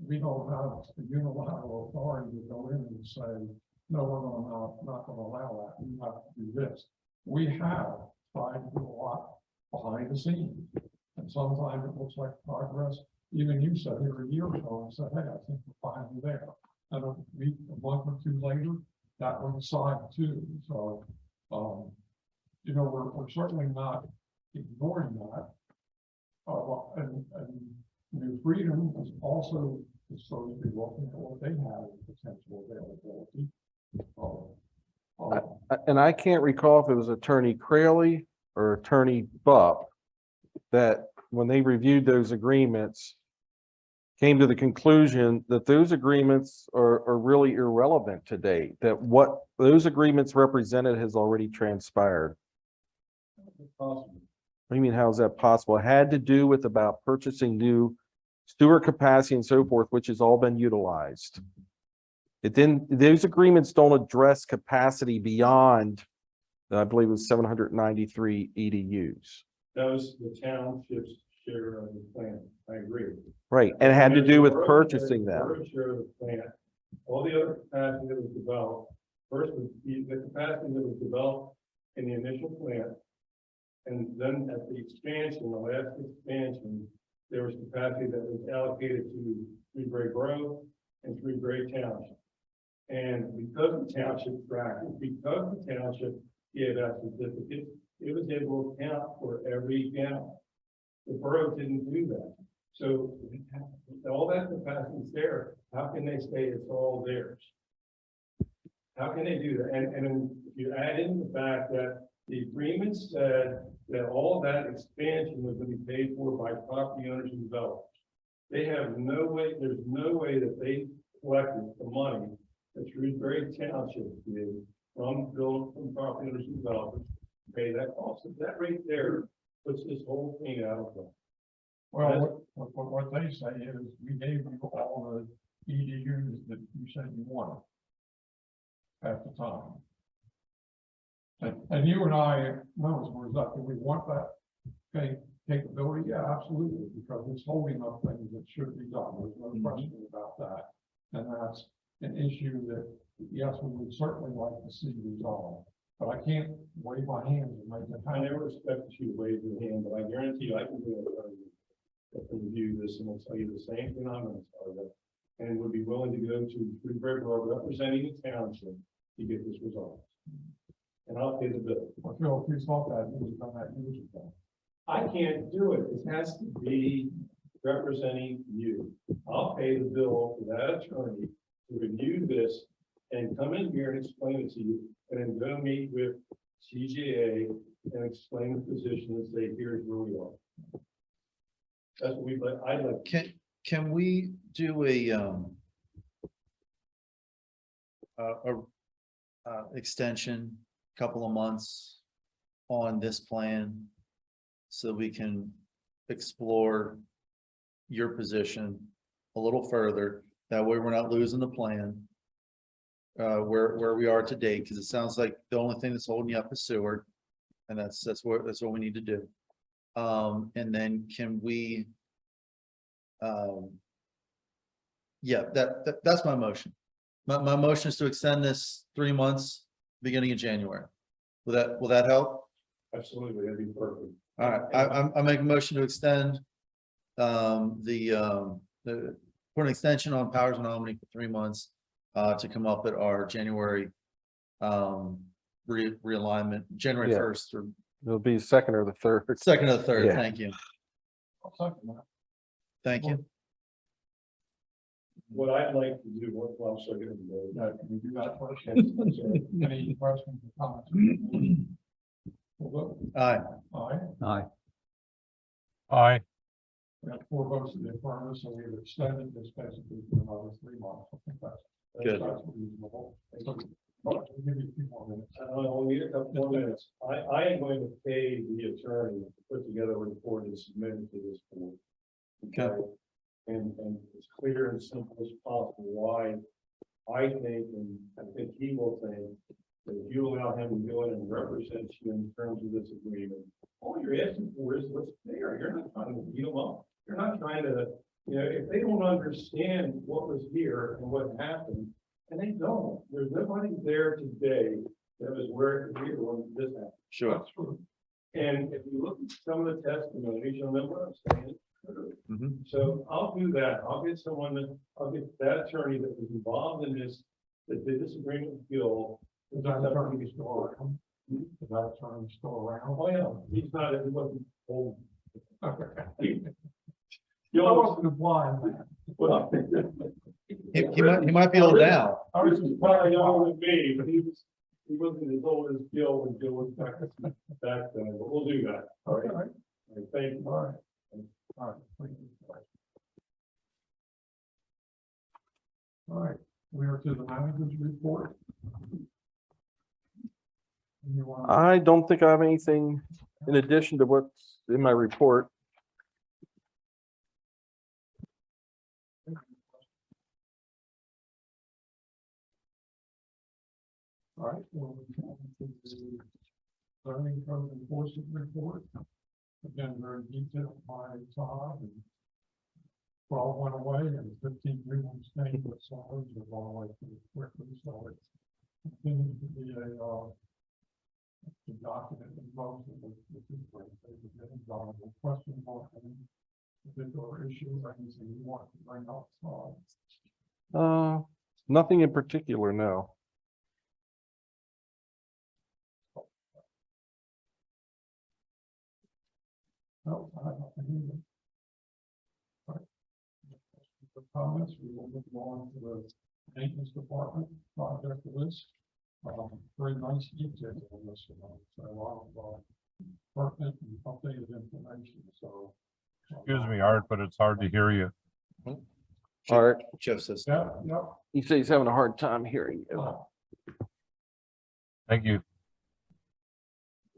we don't have a unilateral authority to go in and say, no, we're not going to allow that. We have to do this. We have tried to do a lot behind the scenes. And sometimes it looks like progress. Even you said here a year ago and said, hey, I think we're finally there. And a month or two later, that went aside too. So, you know, we're certainly not ignoring that. And New Freedom is also supposed to be looking at what they have as potential availability. And I can't recall if it was Attorney Craley or Attorney Bupp that when they reviewed those agreements, came to the conclusion that those agreements are really irrelevant today, that what those agreements represented has already transpired. Possible. What do you mean, how is that possible? It had to do with about purchasing new sewer capacity and so forth, which has all been utilized. It didn't, those agreements don't address capacity beyond, I believe it was 793 EDUs. That was the township's share of the plant. I agree. Right, and it had to do with The purchasing them. borough's share of the plant, all the other capacity that was developed, first was the capacity that was developed in the initial plant. And then at the expansion, the last expansion, there was capacity that was allocated to Shrewsbury Borough and Shrewsbury Township. And because the township tracked it, because the township gave out certificates, it was able to account for every gallon. The borough didn't do that. So all that capacity is there. How can they say it's all theirs? How can they do that? And if you add in the fact that the agreement said that all that expansion was going to be paid for by property owners and developers. They have no way, there's no way that they collected the money that Shrewsbury Township did from property owners and developers to pay that cost. So that right there puts this whole thing out of the. Well, what they say is we gave you all the EDUs that you said you wanted at the time. And you and I know as we're up, do we want that capability? Yeah, absolutely, because it's holding up things that should be done. There's no question about that. And that's an issue that, yes, we would certainly like to see resolved. But I can't wave my hands and make the I kind never expected you to wave your hand, but I guarantee you I can do it. If we review this and we'll tell you the same thing I'm gonna tell you. And would be willing to go to Shrewsbury representing the township to get this resolved. And I'll pay the bill. I feel if you thought that, you would have done that years ago. I can't do it. It has to be representing you. I'll pay the bill for that attorney to review this and come in here and explain it to you. And then go meet with CJA and explain the position and say, here's where we are. That's what we'd like, I'd like. Can we do a extension, couple of months on this plan? So we can explore your position a little further. That way we're not losing the plan. Where we are today, because it sounds like the only thing that's holding you up is sewer. And that's what we need to do. And then can we? Yeah, that's my motion. My motion is to extend this 3 months, beginning of January. Will that help? Absolutely, that'd be perfect. All right, I make a motion to extend the for an extension on Powers and Omni for 3 months to come up at our January realignment, January Yeah. 1st or It'll be second or the third. second or the third. Yeah. Thank you. I'll second that. Thank you. What I'd like to do, well, I'm sorry, Yeah, can we do that first? Any questions or comments? We'll vote. Aye. Aye. Aye. Aye. We have 4 votes in the affirmative, so we've extended this basically for another 3 months. I think that's Good. That's reasonable. So, we'll give you a few more minutes. I'll need a couple more minutes. I am going to pay the attorney to put together a report and submit it to this board. Okay. And as clear and simple as possible why I think, and I think he will think, that if you allow him to go in and represent you in terms of this agreement, all you're asking for is what's there. You're not trying to beat them up. You're not trying to, if they don't understand what was here and what happened, and they don't, there's nobody there today that was where here when this happened. Sure. That's true. And if you look at some of the testimonies, you'll know what I'm saying. Mhm. So I'll do that. I'll get that attorney that was involved in this, that did this agreement with Gil. Is that attorney still around? Is that attorney still around? Oh, yeah, he's not, he wasn't old. Okay. Gil I was, wasn't implying that. well, He might be old now. I was just probably younger than me, but he wasn't as old as Gil when Gil was back then, but we'll do that. All right. Okay. All right, thank you. All right. All right. Thank you. All right, we are to the manager's report. You want- I don't think I have anything in addition to what's in my report. All right, well, we come to the zoning code enforcement report. Again, very detailed by Todd and 12 went away and 15 new ones came, but some of those are all away pretty quickly, so it continues to be a document in most of the great things. Question on any particular issue or anything you want to bring up? Nothing in particular, no. No, I have nothing either. All right. For comments, we will move on to the maintenance department project list. Very nice detail on this one. So a lot of pertinent and updated information, so. Excuse me, Art, but it's hard to hear you. All right, Jeff says. Yeah, yeah. he says he's having a hard time hearing you. Thank you.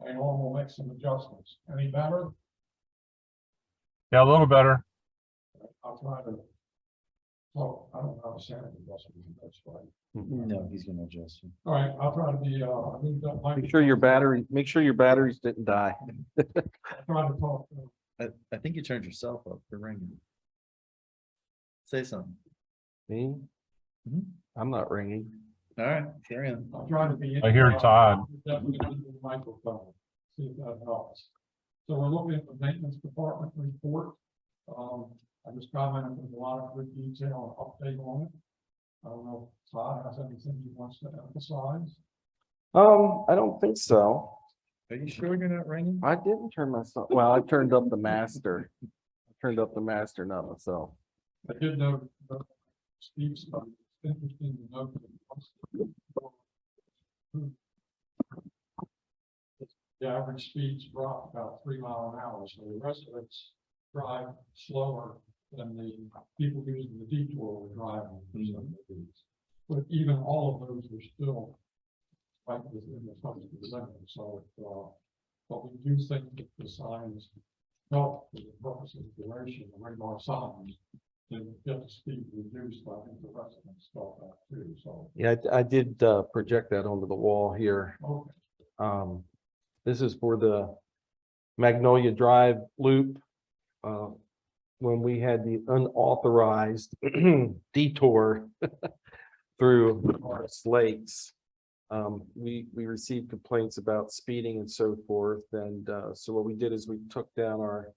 Hang on, we'll make some adjustments. Any better? Yeah, a little better. I'll try to. Well, I don't know how to sound adjustment, that's fine. No, he's gonna adjust you. All right, I'll try to be, I moved up my. Make sure your batteries didn't die. I'll try to talk. I think you turned yourself up for ringing. Say something. Me? Mhm. I'm not ringing. All right, carry on. I'll try to be. I hear Todd. Definitely into the microphone, see if that helps. So we're looking at the maintenance department report. I just commented with a lot of good detail and update on it. I don't know if Todd has anything he wants to emphasize. I don't think so. Are you sure you're not ringing? I didn't turn myself, well, I turned up the master. I turned up the master, not myself. I did know Steve's stuff. It's interesting to note that the average speeds drop about 3 miles an hour, so the residents drive slower than the people using the detour were driving. For some of these. But even all of those are still right within the function limit, so but we do think that the signs help for the purpose of the duration, the radar signs, to get the speed reduced. I think the residents felt that too, so. Yeah, I did project that onto the wall here. Okay. This is for the Magnolia Drive loop. When we had the unauthorized detour through Morris Lakes. We received complaints about speeding and so forth, and so what we did is we took down our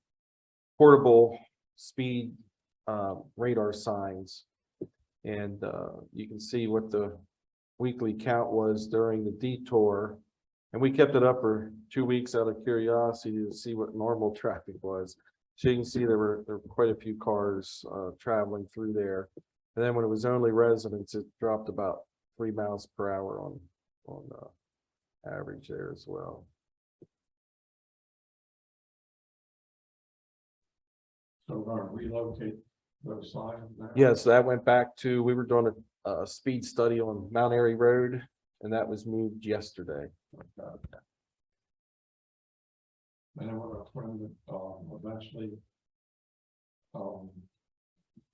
portable speed radar signs, and you can see what the weekly count was during the detour, and we kept it up for 2 weeks out of curiosity to see what normal traffic was. So you can see there were quite a few cars traveling through there, and then when it was only residents, it dropped about 3 miles per hour on average there as well. So we're going to relocate those signs now? Yes, that went back to, we were doing a speed study on Mount Airy Road, and that was moved yesterday. And then we're going to put them eventually up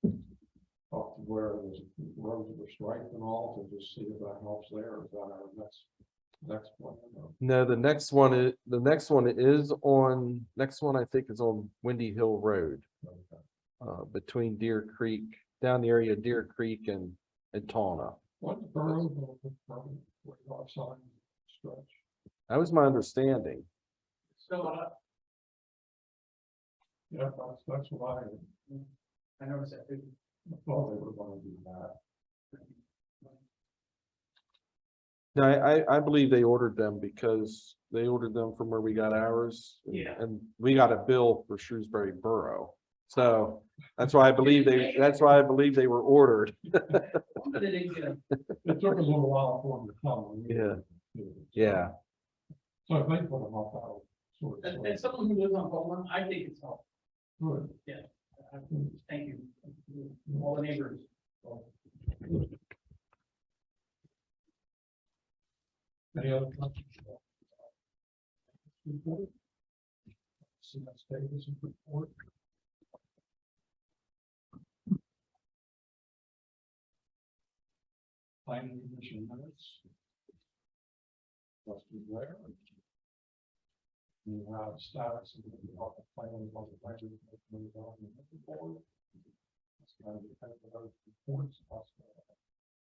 to where there's roads were striped and all, to just see if that helps there. Is that our next one? No, the next one I think is on Windy Hill Road, between Deer Creek, down the area of Deer Creek and Tawna. What borough will the radar sign stretch? That was my understanding. Yeah, that's what I noticed that. I thought they were going to do that. No, I believe they ordered them because they ordered them from where we got ours. Yeah. And we got a bill for Shrewsbury Borough. So that's why I believe they were ordered. It took a little while for them to come. Yeah. Yeah. So if they put them up, that'll sort of. As someone who lives on Bowman, I think it's helpful. Good. Thank you. All the neighbors. Any other questions? Report? See that status of report. Planning commission minutes. Must be there. You have status of the planning on the budget. Board. It's kind of dependent on those reports.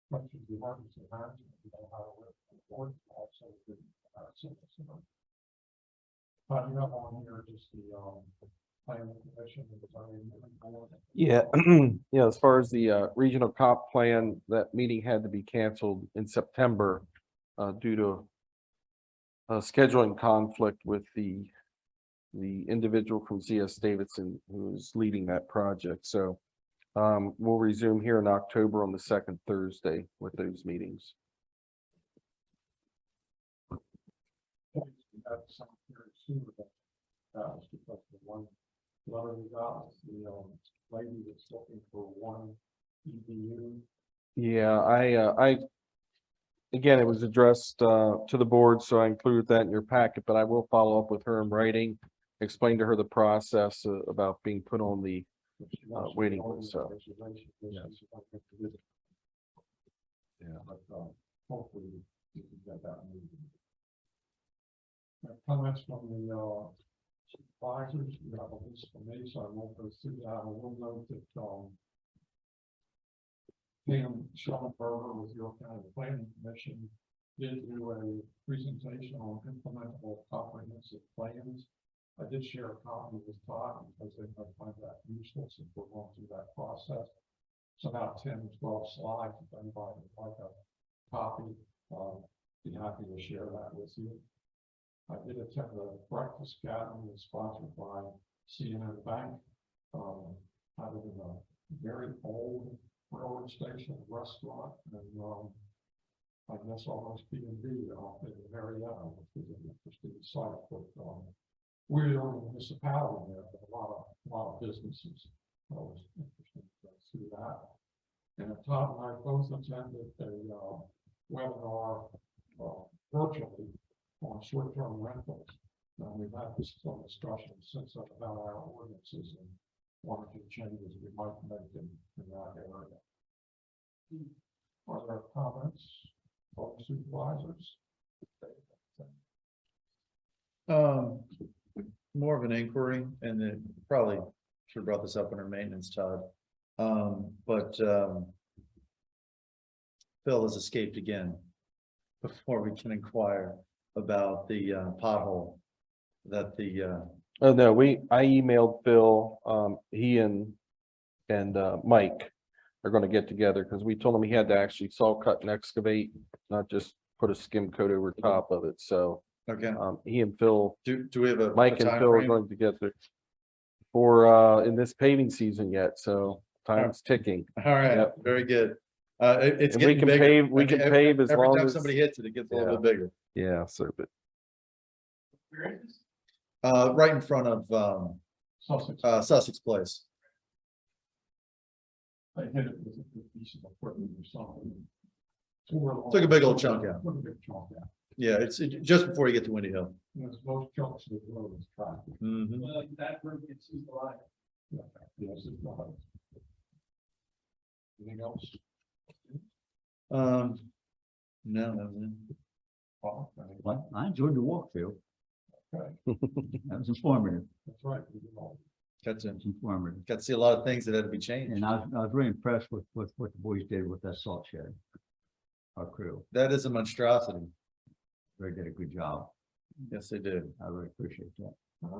Questions, remarks, and answers. You know how to work the board. Also, you have on here just the planning commission and the zoning board. Yeah, yeah, as far as the regional comp plan, that meeting had to be canceled in September due to a scheduling conflict with the individual from CS Davidson who is leading that project. So we'll resume here in October on the second Thursday with those meetings. We have some here sooner than because the one letter we got, the lady that's looking for one EDU. Yeah, again, it was addressed to the board, so I included that in your packet, but I will follow up with her in writing. Explain to her the process about being put on the waiting list, so. Yeah, but hopefully you can get that moving. Comments from the supervisors, you have a list for me, so I won't go through that. I will note that Pam Schellenberger with your County Planning Commission did do a presentation on implementable comprehensive plans. I did share a copy with Todd because they might find that useful since we're going through that process. It's about 10, 12 slides. If anybody would like a copy, be happy to share that with you. I did attend a breakfast gathering that's sponsored by CNN Bank. Out of a very old railroad station restaurant, and I guess almost B&B off in Marietta, which is an interesting site. But we're the only municipality there, but a lot of businesses. So it was interesting to see that. And Todd and I both attended a webinar virtually on short-term rentals. And we've had some discussion since then about our ordinances and one or two changes we might make in that area. Are there comments from supervisors? More of an inquiry, and then probably should have brought this up in our maintenance, Todd. Phil has escaped again before we can inquire about the pothole that the Oh, no, I emailed Phil, he and Mike are gonna get together, because we told him he had to actually saw cut and excavate, not just put a skim coat over top of it, so. okay. He and Phil, Do we have a Mike and time Phil are frame? going to get there for, in this paving season yet, so time's ticking. All right, Yep. very good. It's And we getting can bigger. pave, we I mean, can pave as every long time as, somebody hits it, it gets a little bit bigger. yeah, so, but Right in front of Sussex Place. I hit it with a piece of equipment or something. Took a big old chunk out. Took a big chunk out. Yeah, it's just before you get to Windy Hill. There's most chunks of the road is traffic. That road gets used a lot. Yes, it's not. Anything else? No, that was it. Paul, anything? Well, I enjoyed the walk, Phil. Okay, That was informative. that's right. We did all. Got to, It's informative. got to see a lot of things that had to be changed. And I was really impressed with what the boys did with that salt shed. Our crew, That is a monstrosity. they did a good job. Yes, they did. I really appreciate that.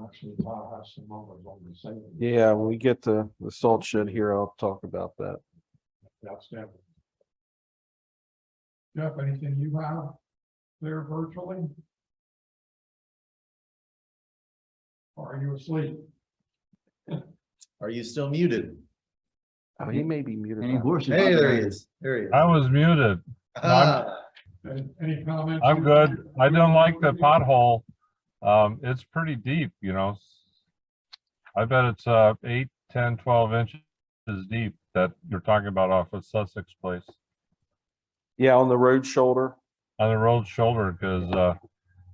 Actually, Todd has some numbers on the same. yeah, when we get to the salt shed here, I'll talk about that. Outstanding. Jeff, anything you have there virtually? Or are you asleep? Are you still muted? Oh, he may be muted. Any now. horses? Hey, there he is. There he is. I was muted. Ah, Any comments? I'm good. I don't like the pothole. It's pretty deep, you know. I bet it's 8, 10, 12 inches deep that you're talking about off of Sussex Place Yeah, on the road shoulder. on the road shoulder, because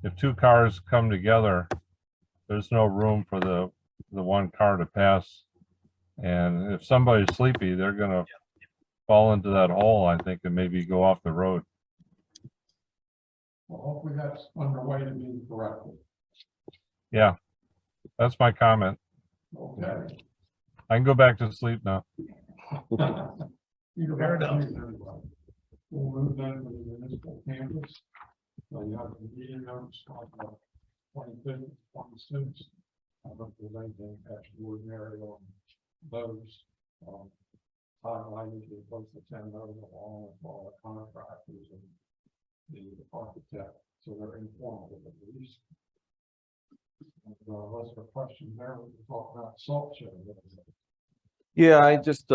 if two cars come together, there's no room for the one car to pass. And if somebody's sleepy, they're gonna fall into that hole, I think, and maybe go off the road. Well, hopefully that's underway to be corrected. Yeah, that's my comment. Okay. I can go back to sleep now. Fair enough. We'll move then to the municipal campus. You have the meeting notes on the 25th, 26th. I don't think there's anything extraordinary on those. Highlighted the both the 10 those along with all the contractors and the architect, so they're informative at least. And unless there are questions there, we can talk about salt shed. Yeah, I just,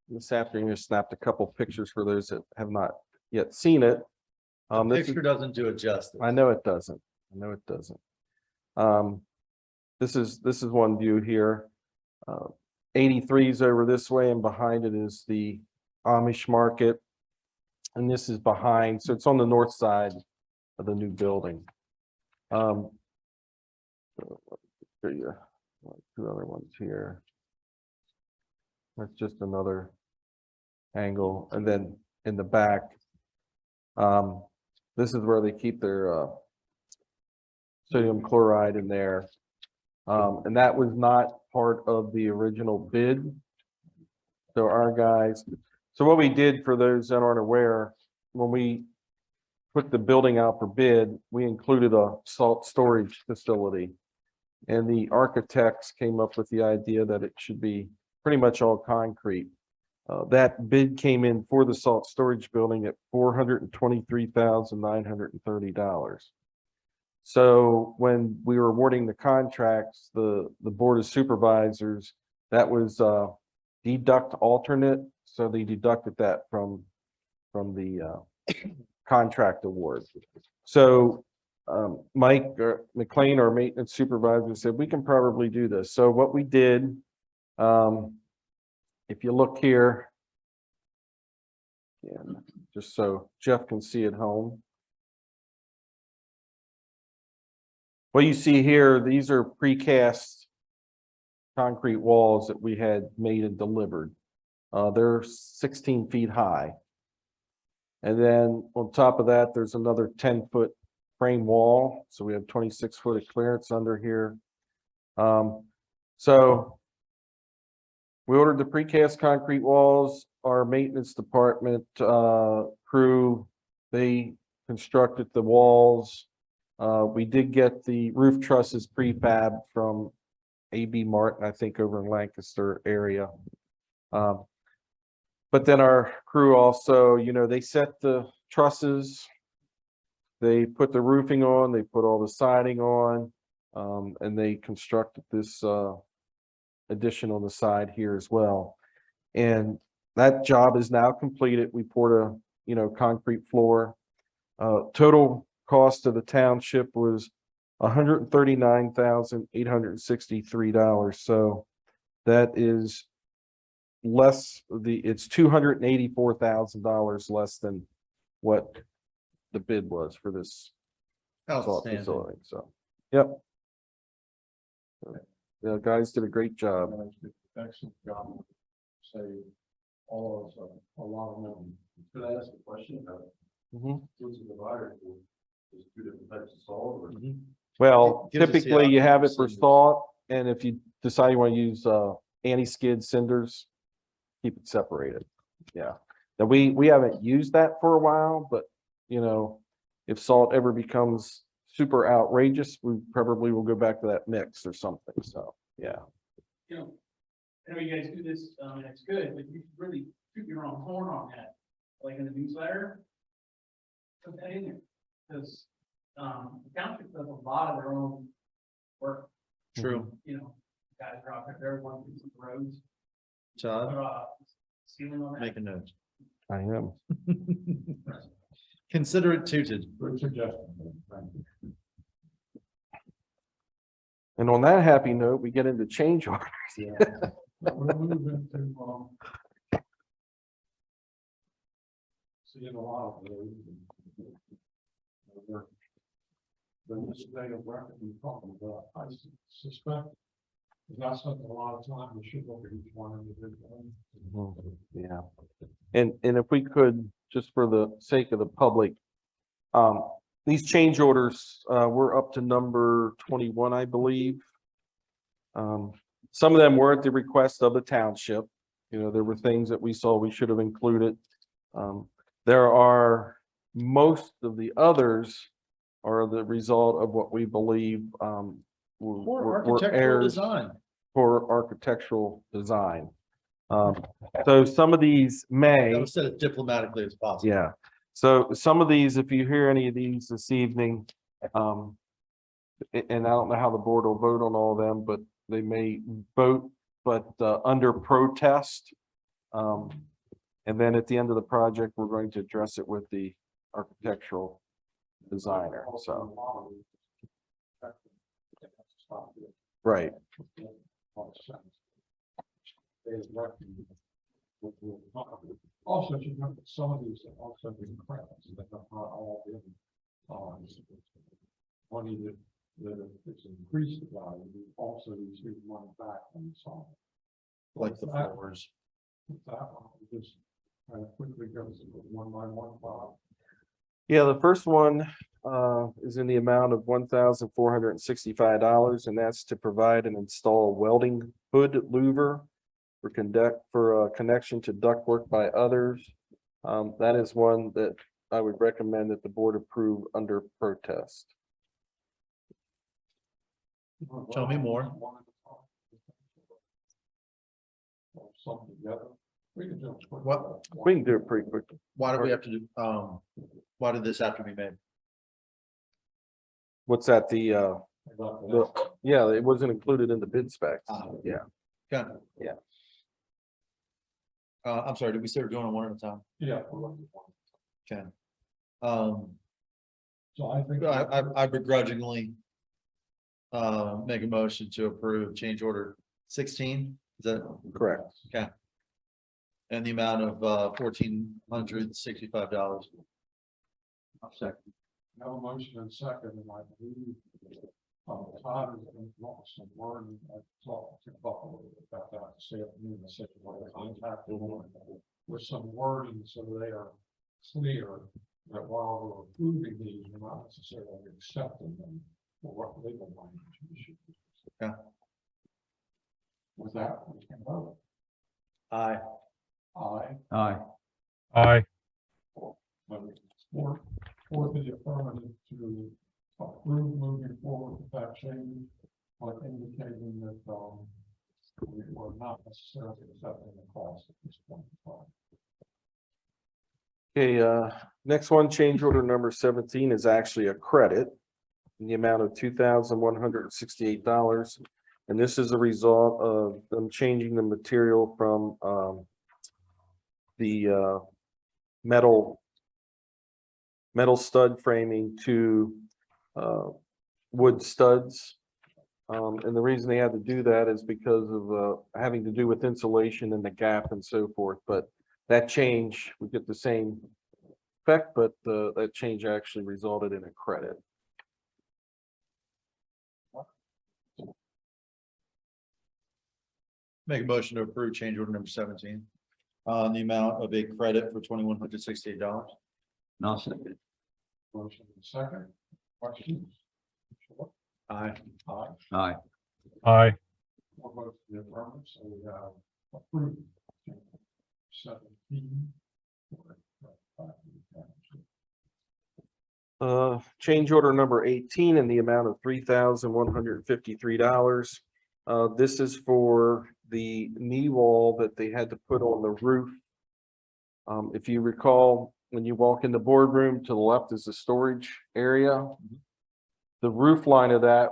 this afternoon just snapped a couple pictures for those that have not yet seen it. the This is- picture doesn't do it justice. I know it doesn't. I know it doesn't. This is one view here. 83 is over this way, and behind it is the Amish market. And this is behind, so it's on the north side of the new building. So, show you, two other ones here. That's just another angle, and then in the back, this is where they keep their sodium chloride in there. And that was not part of the original bid. So our guys, so what we did for those that aren't aware, when we put the building out for bid, we included a salt storage facility. And the architects came up with the idea that it should be pretty much all concrete. That bid came in for the salt storage building at $423,930. So when we were awarding the contracts, the Board of Supervisors, that was deduct alternate. So they deducted that from the contract award. So Mike McLean, our maintenance supervisor, said we can probably do this. So what we did, if you look here, and just so Jeff can see at home. What you see here, these are precast concrete walls that we had made and delivered. They're 16 feet high. And then on top of that, there's another 10-foot frame wall. So we have 26 foot of clearance under here. So we ordered the precast concrete walls. Our maintenance department crew, they constructed the walls. We did get the roof trusses prefab from AB Martin, I think over in Lancaster area. But then our crew also, you know, they set the trusses, they put the roofing on, they put all the siding on, and they constructed this addition on the side here as well. And that job is now completed. We poured a, you know, concrete floor. Total cost of the township was $139,863. So that is less it's $284,000 less than what the bid was for this salt Outstanding. facility. So, yep. The guys did a great job. Excellent job. Say all of us, a lot of money. Could I ask a question about who's the provider for? There's two different types of salt or? Well, Gives us the typically you have it for option. salt, and if you decide you want to use anti-skid cinders, keep it separated. Yeah. Now we haven't used that for a while, but you know, if salt ever becomes super outrageous, we probably will go back to that mix or something. So yeah. You know, I know you guys do this, and it's good, but you should really shoot your own horn on that, like in the newsletter. Put that in there, because, the township does a lot of their own work, True. you know, guys are out there, one piece of roads, Todd, ceiling on that. make a note. I am. Consider it tooted. Good suggestion. And on that happy note, we get into change orders. We're moving to, seeing a lot of those. The legislative record we're talking about, I suspect, is not something a lot of time, we should look at each one individually. Yeah. And if we could, just for the sake of the public, these change orders, we're up to number 21, I believe. Some of them were at the request of the township. You know, there were things that we saw we should have included. There are, most of the others are the result of what we believe For were architectural errors design. for architectural design. So some of these may. That was said as diplomatically as possible. Yeah, so some of these, if you hear any of these this evening, and I don't know how the board will vote on all of them, but they may vote, but under protest. And then at the end of the project, we're going to address it with the architectural designer, so. Right. we'll talk about. Also, you know, some of these are also being credits, that are not all been, money that it's increased the value, we also receive money back from the song. Like the floors. That one, we just quickly goes one by one, Bob. Yeah, the first one is in the amount of $1,465, and that's to provide and install welding hood louver for connection to ductwork by others. That is one that I would recommend that the board approve under protest. Tell me more. Something together. We can do it quick. What? We can do it pretty quickly. Why do we have to do, why did this have to be made? What's that, yeah, it wasn't included in the bid specs. Yeah. Okay. Yeah. I'm sorry, did we say we're doing it one at a time? Yeah. Okay. So I think. I begrudgingly make a motion to approve change order 16, is that Correct. okay? And the amount of $1,465. I'll second. No motion and second, and I believe, Todd has been lost some wording. I talked to Buck a little bit about that this afternoon. I said, well, contact them with some wording so they are clear that while we're approving these, we're not necessarily accepting them for what legal language we should use. Okay. With that, we can vote. Aye. Aye. Aye. Aye. For the affirmative to approve moving forward with that change, but indicating that, we were not necessarily accepting the cost at this point in time. Okay, next one, change order number 17 is actually a credit in the amount of $2,168. And this is a result of them changing the material from the metal stud framing to wood studs. And the reason they had to do that is because of having to do with insulation and the gap and so forth. But that change, we get the same effect, but that change actually resulted in a credit. Make a motion to approve change order number 17. On the amount of a credit for $2,168. I'll second. Motion and second, questions? Aye. Aye. Aye. Aye. Four votes in the affirmative, so we have approved. 17. Change order number 18 in the amount of $3,153. This is for the knee wall that they had to put on the roof. If you recall, when you walk in the boardroom, to the left is the storage area. The roof line of that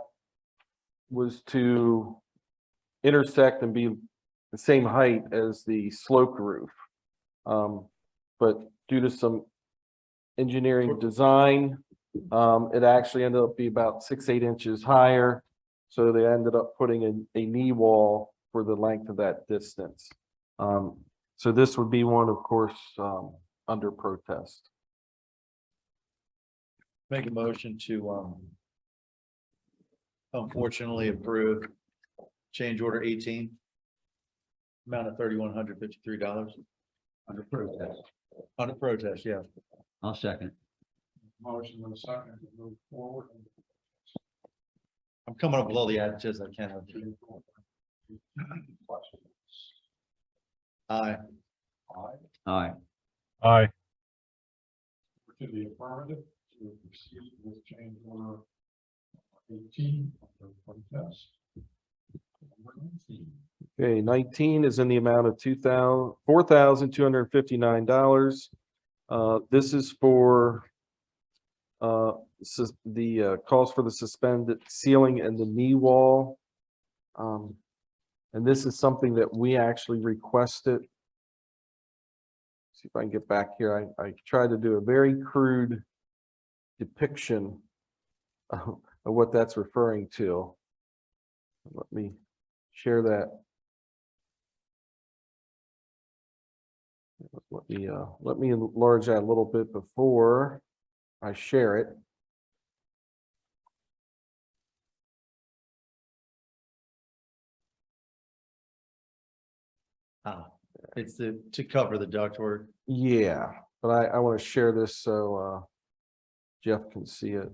was to intersect and be the same height as the sloped roof. But due to some engineering design, it actually ended up being about 6-8 inches higher. So they ended up putting a knee wall for the length of that distance. So this would be one, of course, under protest. Make a motion to unfortunately approve change order 18. Amount of $3,153. Under protest. Under protest, yeah. I'll second. Motion and second to move forward. I'm coming up with all the adjectives I can. Aye. Aye. Aye. Aye. To the affirmative to proceed with change order 18 under protest. Number 19. Okay, 19 is in the amount of $4,259. This is for the cost for the suspended ceiling and the knee wall. And this is something that we actually requested. See if I can get back here. I tried to do a very crude depiction of what that's referring to. Let me share that let me enlarge that a little bit before I share it. It's to cover the ductwork. Yeah, but I want to share this so Jeff can see it.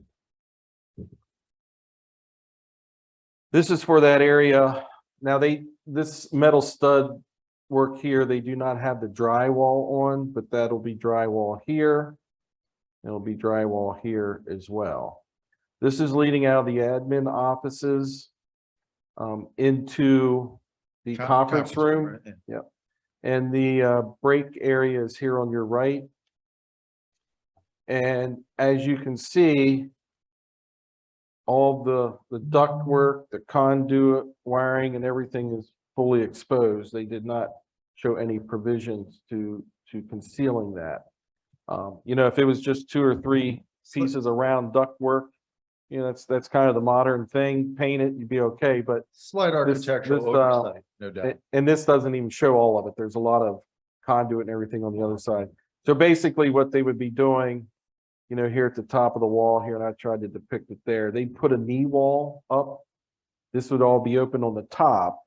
This is for that area. Now this metal stud work here, they do not have the drywall on, but that'll be drywall here. It'll be drywall here as well. This is leading out of the admin offices into the conference room. right? Yep. And the break area is here on your right. And as you can see, all the ductwork, the conduit wiring and everything is fully exposed. They did not show any provisions to concealing that. You know, if it was just 2 or 3 pieces around ductwork, you know, that's kind of the modern thing. Paint it, you'd be okay. But Slight architectural this, oversight, no doubt. and this doesn't even show all of it. There's a lot of conduit and everything on the other side. So basically what they would be doing, you know, here at the top of the wall here, and I tried to depict it there, they put a knee wall up. This would all be open on the top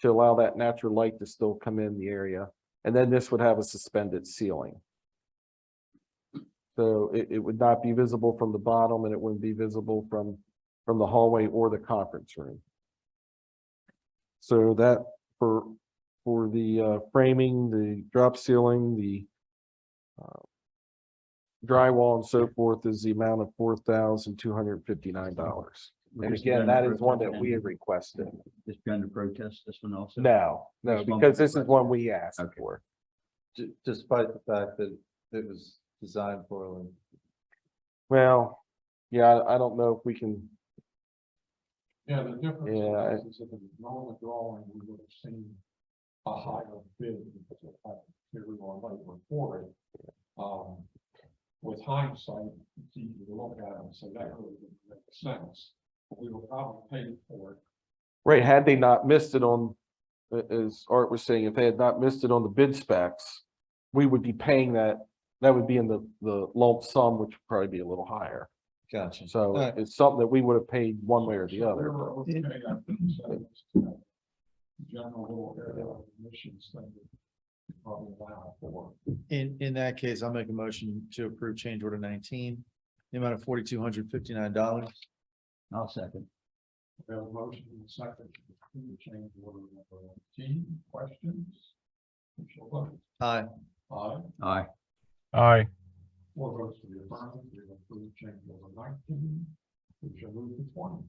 to allow that natural light to still come in the area. And then this would have a suspended ceiling. So it would not be visible from the bottom, and it wouldn't be visible from the hallway or the conference room. So that for the framing, the drop ceiling, the drywall and so forth is the amount of $4,259. And again, that is one that we have requested. Just under protest, this one also? No, This one because this is one we asked Okay. for. Despite the fact that it was designed poorly. Well, yeah, I don't know if we can, Yeah, the difference Yeah, is if it was known the drawing, we would have seen a higher bid because of how material and labor for it. With hindsight, it's easy to look at and say that really didn't make sense. But we were probably paid for it. right, had they not missed it on, as Art was saying, if they had not missed it on the bid specs, we would be paying that, that would be in the lump sum, which would probably be a little higher. Gotcha. So Alright. it's something that we would have paid one way or the So we other. were okay after the sales to general little area of emissions thing that we probably allow for. In that case, I'll make a motion to approve change order 19, the amount of $4,259. I'll second. We have a motion and a second to approve change order number 19. Questions? We shall vote. Aye. Aye. Aye. Aye. 4 votes to the affirmative, we have approved change order 19. We shall move to 20.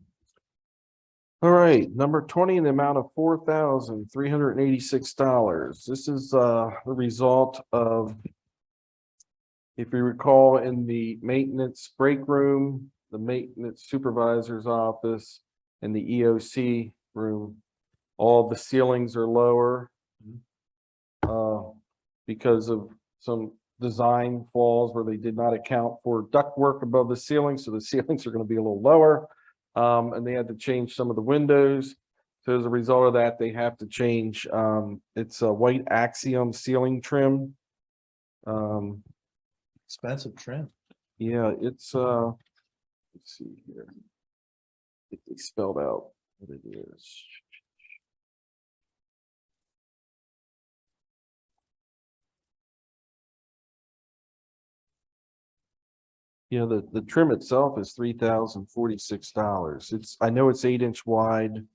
All right, number 20 in the amount of $4,386. This is the result of, if you recall, in the maintenance break room, the maintenance supervisor's office, and the EOC room, all the ceilings are lower because of some design flaws where they did not account for ductwork above the ceiling, so the ceilings are going to be a little lower. And they had to change some of the windows. So as a result of that, they have to change, it's a white axiom ceiling trim. Expensive trim. Yeah, it's, let's see here. If they spelled out what it is. Yeah, the trim itself is $3,046. It's, I know it's 8-inch wide.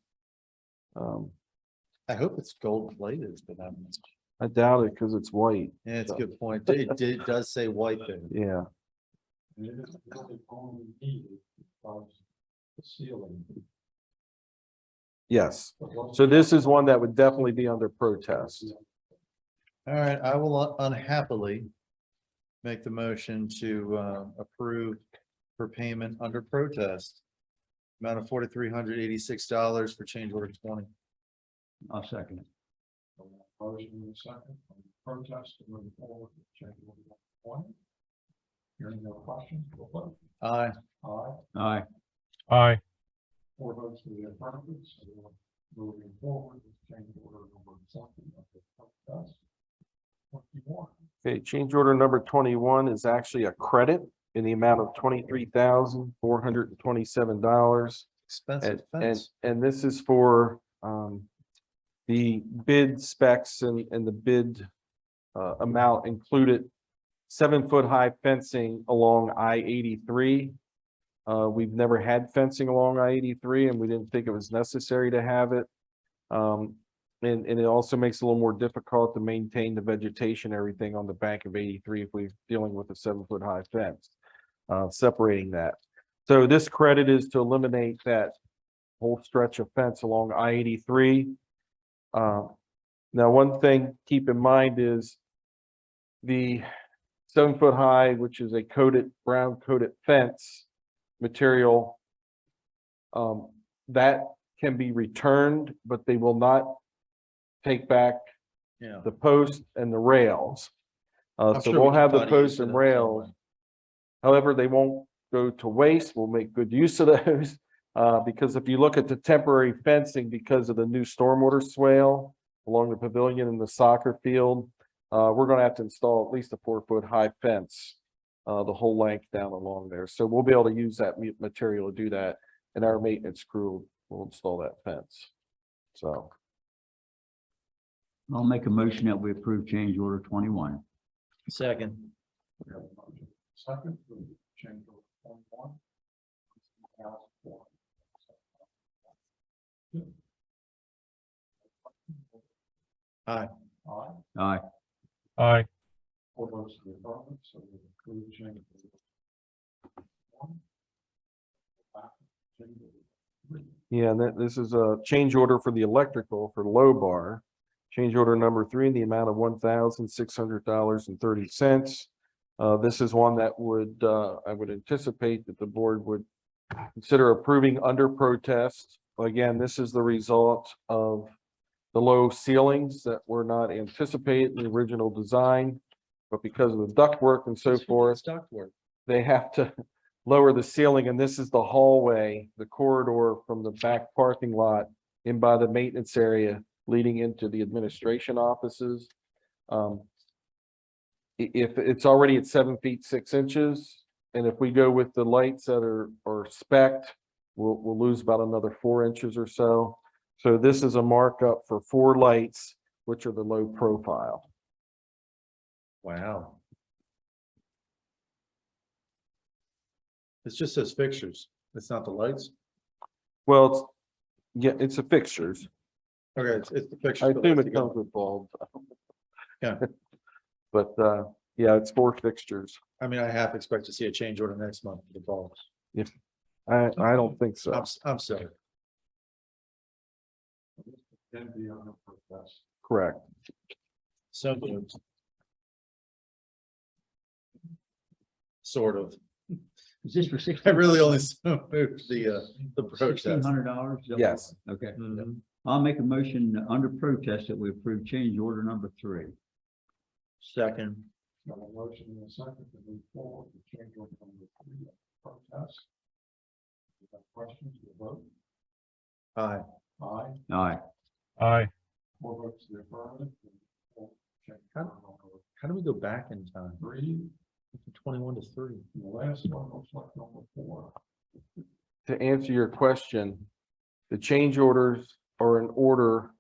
I hope it's gold plated, but I doubt it because it's white. yeah, it's a good point. It does say white there. Yeah. And it is really only needed because the ceiling. Yes. But what's- So this is one that would definitely be under protest. All right, I will unhappily make the motion to approve for payment under protest. Amount of $4,386 for change order 20. I'll second it. Motion in a second, protest and moving forward with change order number 20. Hearing no questions, we'll vote. Aye. Aye. Aye. Aye. 4 votes to the affirmative, so we're moving forward with change order number 20 of the protest. 21. Okay, change order number 21 is actually a credit in the amount of $23,427. Expensive And fence. this is for the bid specs and the bid amount included 7-foot high fencing along I-83. We've never had fencing along I-83 and we didn't think it was necessary to have it. And it also makes it a little more difficult to maintain the vegetation, everything on the bank of 83 if we're dealing with a 7-foot high fence, separating that. So this credit is to eliminate that whole stretch of fence along I-83. Now, one thing keep in mind is the 7-foot high, which is a brown coated fence material, that can be returned, but they will not take back Yeah. the post and the rails. I'm So sure we we'll can have the find a use posts for and them some rails. way. However, they won't go to waste. We'll make good use of those. Because if you look at the temporary fencing, because of the new stormwater swale along the pavilion and the soccer field, we're gonna have to install at least a 4-foot high fence, the whole length down along there. So we'll be able to use that material to do that. And our maintenance crew will install that fence. So. I'll make a motion that we approve change order 21. Second. Second, change order 21. Aye. Aye. Aye. Four votes to the affirmative, so we approve change order 1. Yeah, and this is a change order for the electrical for low bar. Change order number 3 in the amount of $1,600.30. This is one that would, I would anticipate that the board would consider approving under protest. Again, this is the result of the low ceilings that were not anticipated in the original design, but because of the ductwork and so forth, Ductwork. they have to lower the ceiling, and this is the hallway, the corridor from the back parking lot in by the maintenance area leading into the administration offices. If it's already at 7 feet 6 inches, and if we go with the lights that are spec'd, we'll lose about another 4 inches or so. So this is a markup for 4 lights, which are the low profile. Wow. It just says fixtures. It's not the lights. Well, it's a fixtures. Okay, it's the fixtures. I the assume lights it go. comes with bulbs. Yeah. But yeah, it's 4 fixtures. I mean, I half expect to see a change order next month for the bulbs. I don't think so. I'm sorry. Can be on the protest. Correct. So moved. Sort of. Is this for 16? I really only so moved the protest. $1,600? Yes. Okay. Mhm. I'll make a motion under protest that we approve change order number 3. Second. A motion and a second to move forward with change order number 3, protest. If you have questions, we'll vote. Aye. Aye. Aye. Aye. 4 votes to the affirmative. Change How order number how do we go back in time? 3, 21 to 3. and the last one looks like number 4. To answer your question, the change orders are in order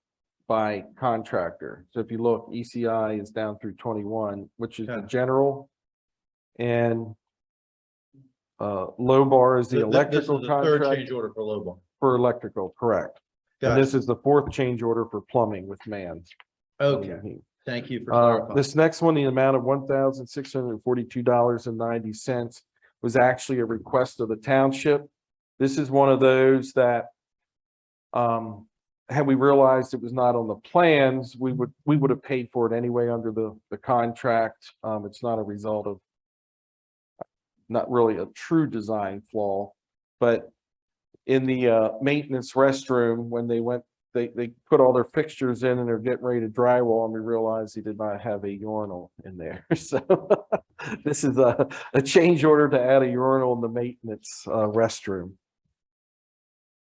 by contractor. So if you look, ECI is down through 21, which is the Okay. general. And low bar is the electrical This is the third contract change order for low bar. for electrical, correct. And Got this it. is the 4th change order for plumbing with man. Okay, thank you for Uh, clarifying. this next one, the amount of $1,642.90 was actually a request of the township. This is one of those that, had we realized it was not on the plans, we would have paid for it anyway under the contract. It's not a result of not really a true design flaw, but in the maintenance restroom, when they went, they put all their fixtures in and they're getting ready to drywall, and we realized he did not have a urinal in there. So this is a change order to add a urinal in the maintenance restroom.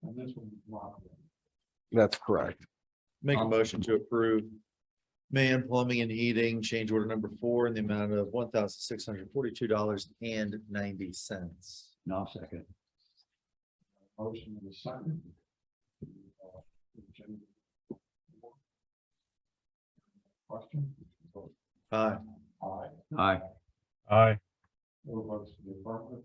And this one is locked in. That's correct. Make a motion to approve Man Plumbing and Heating, change order number 4 in the amount of $1,642.90. No, I'll second. Motion in a second. Question? Aye. Aye. Aye. Aye. Four votes to the affirmative.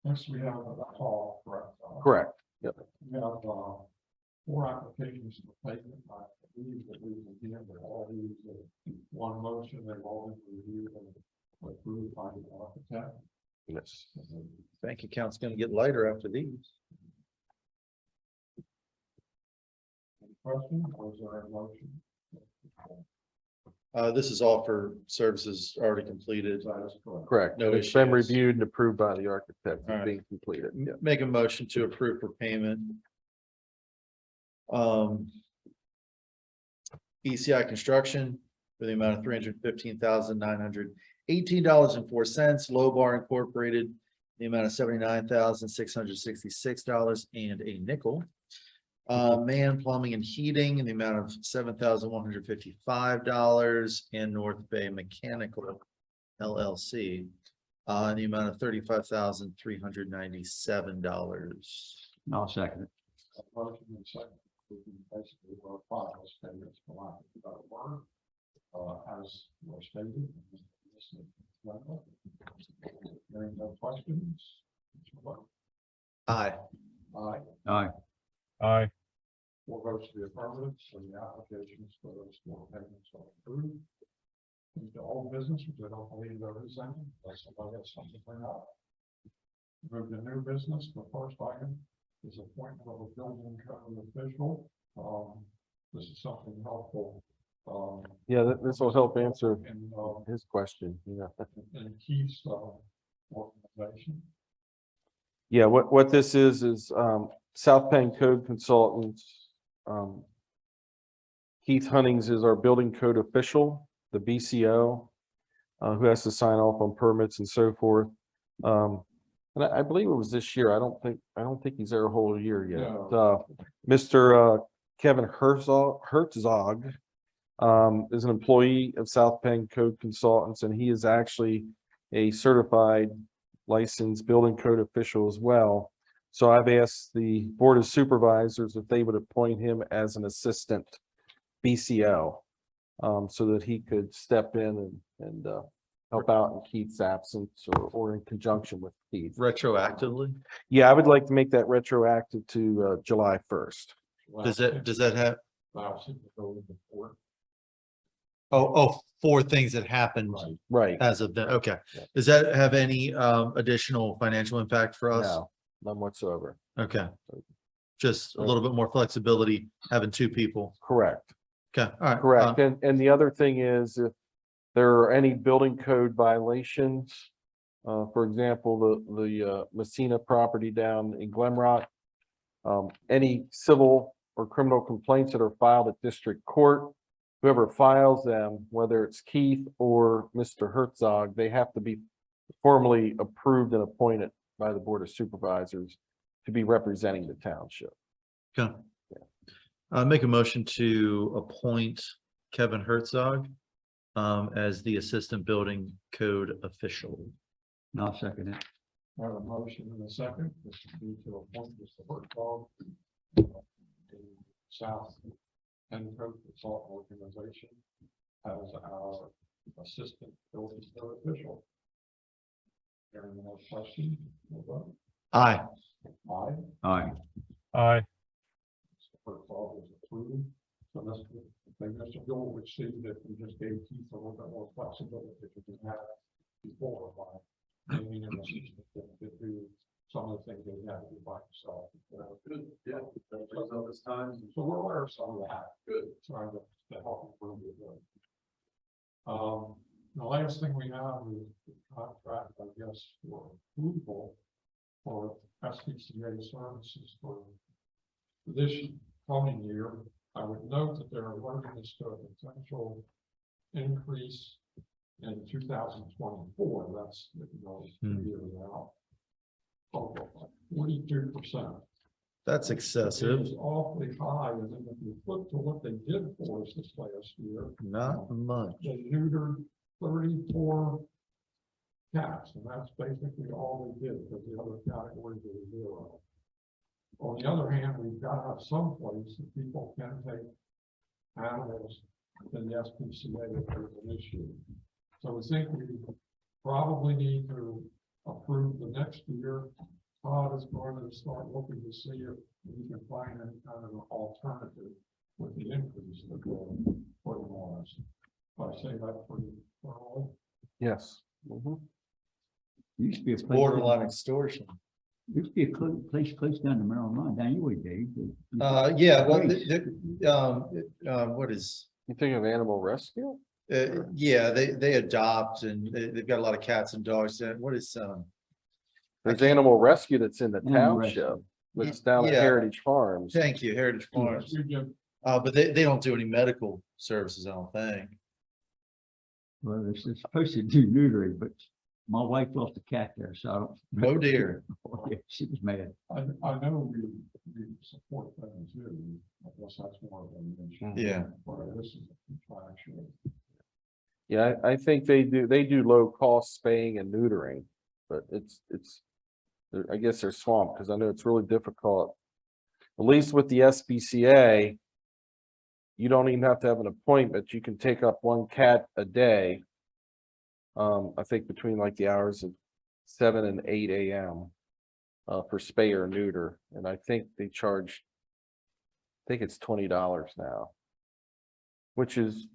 Next, we have a call, correct? Correct. Yep. We have, 4 applications for payment. I believe that we will give them all these, one motion, they've all been reviewed and approved by the architect. Yes. Bank account's gonna get lighter after these. Any questions, or is there a motion? This is all for services already completed. That is correct. Correct. No It's been issues. reviewed and approved by the architect. All It's right. being completed. Yeah. Make a motion to approve for payment. ECI Construction for the amount of $315,918.04. Low Bar Incorporated, the amount of $79,666 and a nickel. Man Plumbing and Heating in the amount of $7,155, and North Bay Mechanical LLC in the amount of $35,397. No, I'll second it. Motion in second. We can basically work files, payments for lack of a better word, as was stated. Hearing no questions. Aye. Aye. Aye. Aye. 4 votes to the affirmative, so the applications for those 4 payments are approved. Into all business, which I don't believe there is any, unless somebody has something to bring up. Move to new business. The first item is appointment of a building code official. This is something helpful. Yeah, this will help answer In, his question. Yeah. in Keith's, organization. Yeah, what this is South Penn Code Consultants. Keith Huntings is our building code official, the BCO, who has to sign off on permits and so forth. And I believe it was this year. I don't think he's there a whole year yet. No. Mr. Kevin Herzog is an employee of South Penn Code Consultants, and he is actually a certified licensed building code official as well. So I've asked the Board of Supervisors if they would appoint him as an assistant BCO, so that he could step in and help out in Keith's absence or in conjunction with Keith. Retroactively? Yeah, I would like to make that retroactive to July 1st. Does that have, Allows him to go to the court. oh, 4 things that happened Right. as of then, okay. Yeah. Does that have any additional financial impact for us? No, none whatsoever. Okay. Just a little bit more flexibility, having 2 people. Correct. Okay, all right. Correct. And the other thing is if there are any building code violations, for example, the Messina property down in Glenrock, any civil or criminal complaints that are filed at district court, whoever files them, whether it's Keith or Mr. Herzog, they have to be formally approved and appointed by the Board of Supervisors to be representing the township. Okay. Make a motion to appoint Kevin Herzog as the Assistant Building Code Official. No, I'll second it. I have a motion in a second. This would be to appoint Mr. Berthold, the South Penn Code Consultant Organization as our assistant building code official. Hearing no question, we'll vote. Aye. Aye. Aye. Aye. Mr. Berthold is approved. So this, I think Mr. Gill would see that we just gave Keith a little bit more flexibility that we didn't have before by naming an assistant to do some of the things they had to do by himself. Good, yeah, that brings up this time. So we're aware of some of that. Good. Trying to help improve it. The last thing we have is the contract, I guess, for approval for SPCA services for this coming year. I would note that there are references to a potential increase in 2024. That's, 3 years out. 42%. That's excessive. It's awfully high, and then if you flip to what they did for us this last year, Not much. they neutered 34 cats, and that's basically all they did, because the other categories were 0. On the other hand, we've got to have some place that people can take animals in the SPCA if there's an issue. So we think we probably need to approve the next year. Todd is going to start looking to see if we can find any kind of an alternative with the increase that they're putting on us. I say that pretty thoroughly. Yes. Mhm. Used to be a It's place. borderline extortion. Used to be a place close down to Maryland, down your way, Dave. Yeah, well, Great. what is, You think of animal rescue? yeah, they adopt and they've got a lot of cats and dogs. And what is, There's animal rescue that's in the Animal rescue. township, that's down at Yeah. Heritage Farms. thank you, Heritage Farms. We give But they don't do any medical services, I don't think. Well, they're supposed to do neutering, but my wife lost a cat there, so I don't. Oh, dear. Yeah, she was mad. I know we support them too. I guess that's more of an issue. Yeah. But this is contractual. Yeah, I think they do low cost spaying and neutering, but I guess they're swamped, because I know it's really difficult. At least with the SPCA, you don't even have to have an appointment. You can take up one cat a day. I think between like the hours of 7 and 8 a.m. For spay or neuter, and I think they charge, I think it's $20 now, which is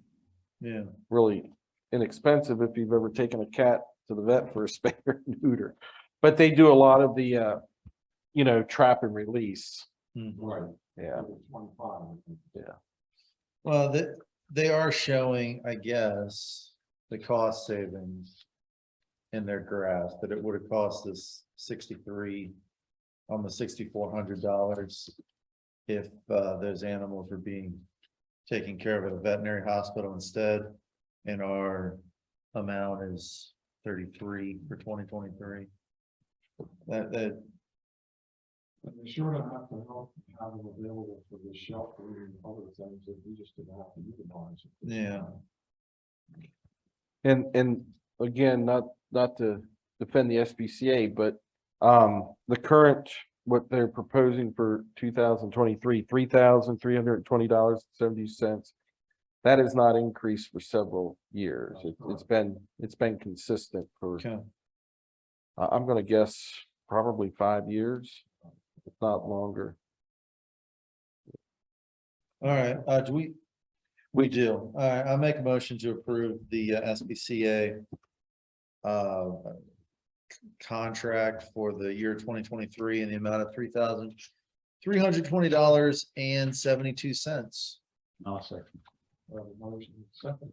Yeah. really inexpensive if you've ever taken a cat to the vet for a spay or neuter. But they do a lot of the, trap and release. Right. Yeah. 25. Well, they are showing, I guess, the cost savings in their graph, that it would have cost us almost $6,400 if those animals were being taken care of at a veterinary hospital instead. And our amount is 33 for 2023. That And they sure don't have to help have them available for the shelter and other things that we just didn't have to utilize. yeah. And again, not to defend the SPCA, but the current, what they're proposing for 2023, $3,320.70. That has not increased for several years. It's been consistent for, Okay. I'm gonna guess probably 5 years, if not longer. All right, do we do. All right, I'll make a motion to approve the SPCA contract for the year 2023 in the amount of $3,320.72. I'll second. Motion second.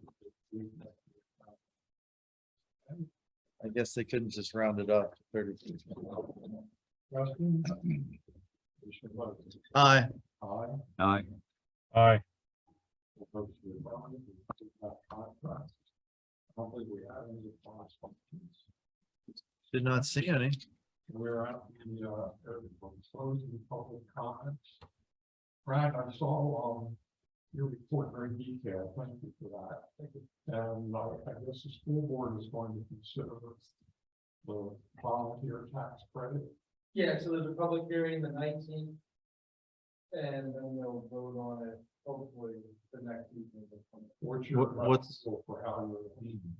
I guess they couldn't just round it up to 30. Question? We should vote. Aye. Aye. All right. Aye. We'll vote to adopt that contract. I don't think we have any correspondence. Did not see any. We're at the closing public comments. Brad, I saw your report very detailed. Thank you for that. And I guess the school board is going to consider the volunteer tax credit. Yeah, so there's a public hearing the 19th. And then we'll vote on it hopefully the next evening. What's your What's- proposal for how you're leading?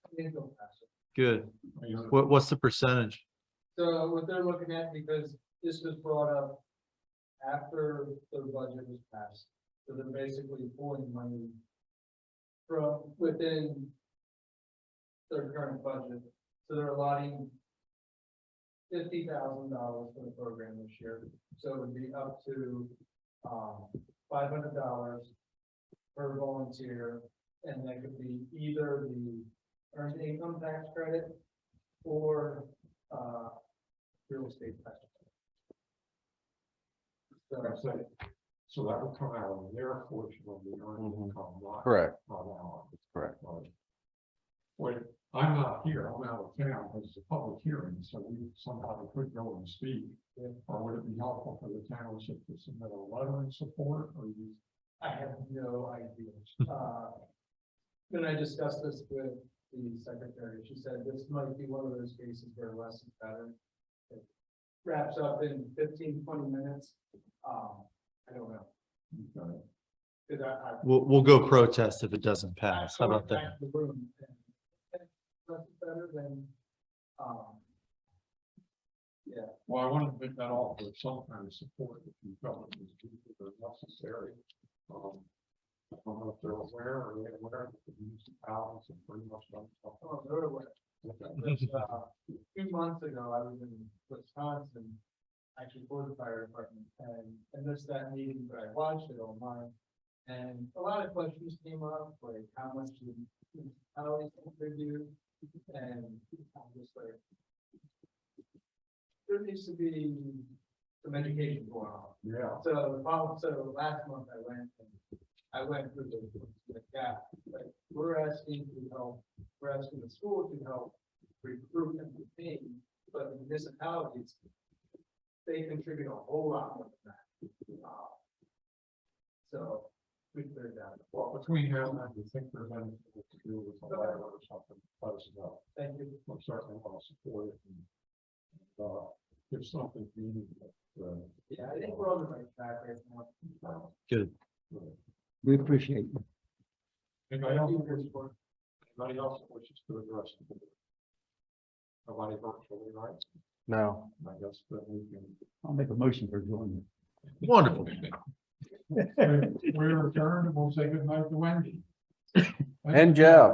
I think they'll pass it. Good. What's the percentage? So what they're looking at, because this was brought up after the budget was passed, so they're basically pulling money from within their current budget. So they're allotting $50,000 for the program this year. So it would be up to $500 per volunteer, and that could be either the earned income tax credit or real estate tax. So that would come out of their portion of the earned income. Not Correct. ours. Correct. Wait, I'm not here, I'm out of town, it's a public hearing, so somebody could go and speak. Or would it be helpful for the township to submit a letter in support, or you? I have no idea. When I discussed this with the secretary, she said this might be one of those cases where less is better. It wraps up in 15-20 minutes. I don't know. Okay. 'Cause I- We'll go protest if it doesn't pass. How about I went that? back to the room and less is better than, yeah. Well, I wanted to make that all for some kind of support if you felt it was necessary. I don't know if they're aware or they're aware that the municipalities have pretty much done stuff. Oh, they're aware. This, 2 months ago, I was in Wisconsin, actually for the fire department, and missed that meeting, but I watched it online. And a lot of questions came up, like how much do municipalities contribute, and I'm just like, there needs to be some education going on. Yeah. So last month I went through the gap, like, we're asking the school to help recruit and retain, but the municipalities, they contribute a whole lot more than that. So, we cleared that. Well, between now and then, you think there's anything to do with a letter or something, let us know. Thank you. I'm certainly want to support it and, give something meaningful. Yeah, I think we're on the right track right now. Good. We appreciate it. Anybody else that wishes to address the board? Nobody virtually, right? No. I guess that we can. I'll make a motion for joining. Wonderful. We're adjourned and we'll say good night to Wendy. And Jeff.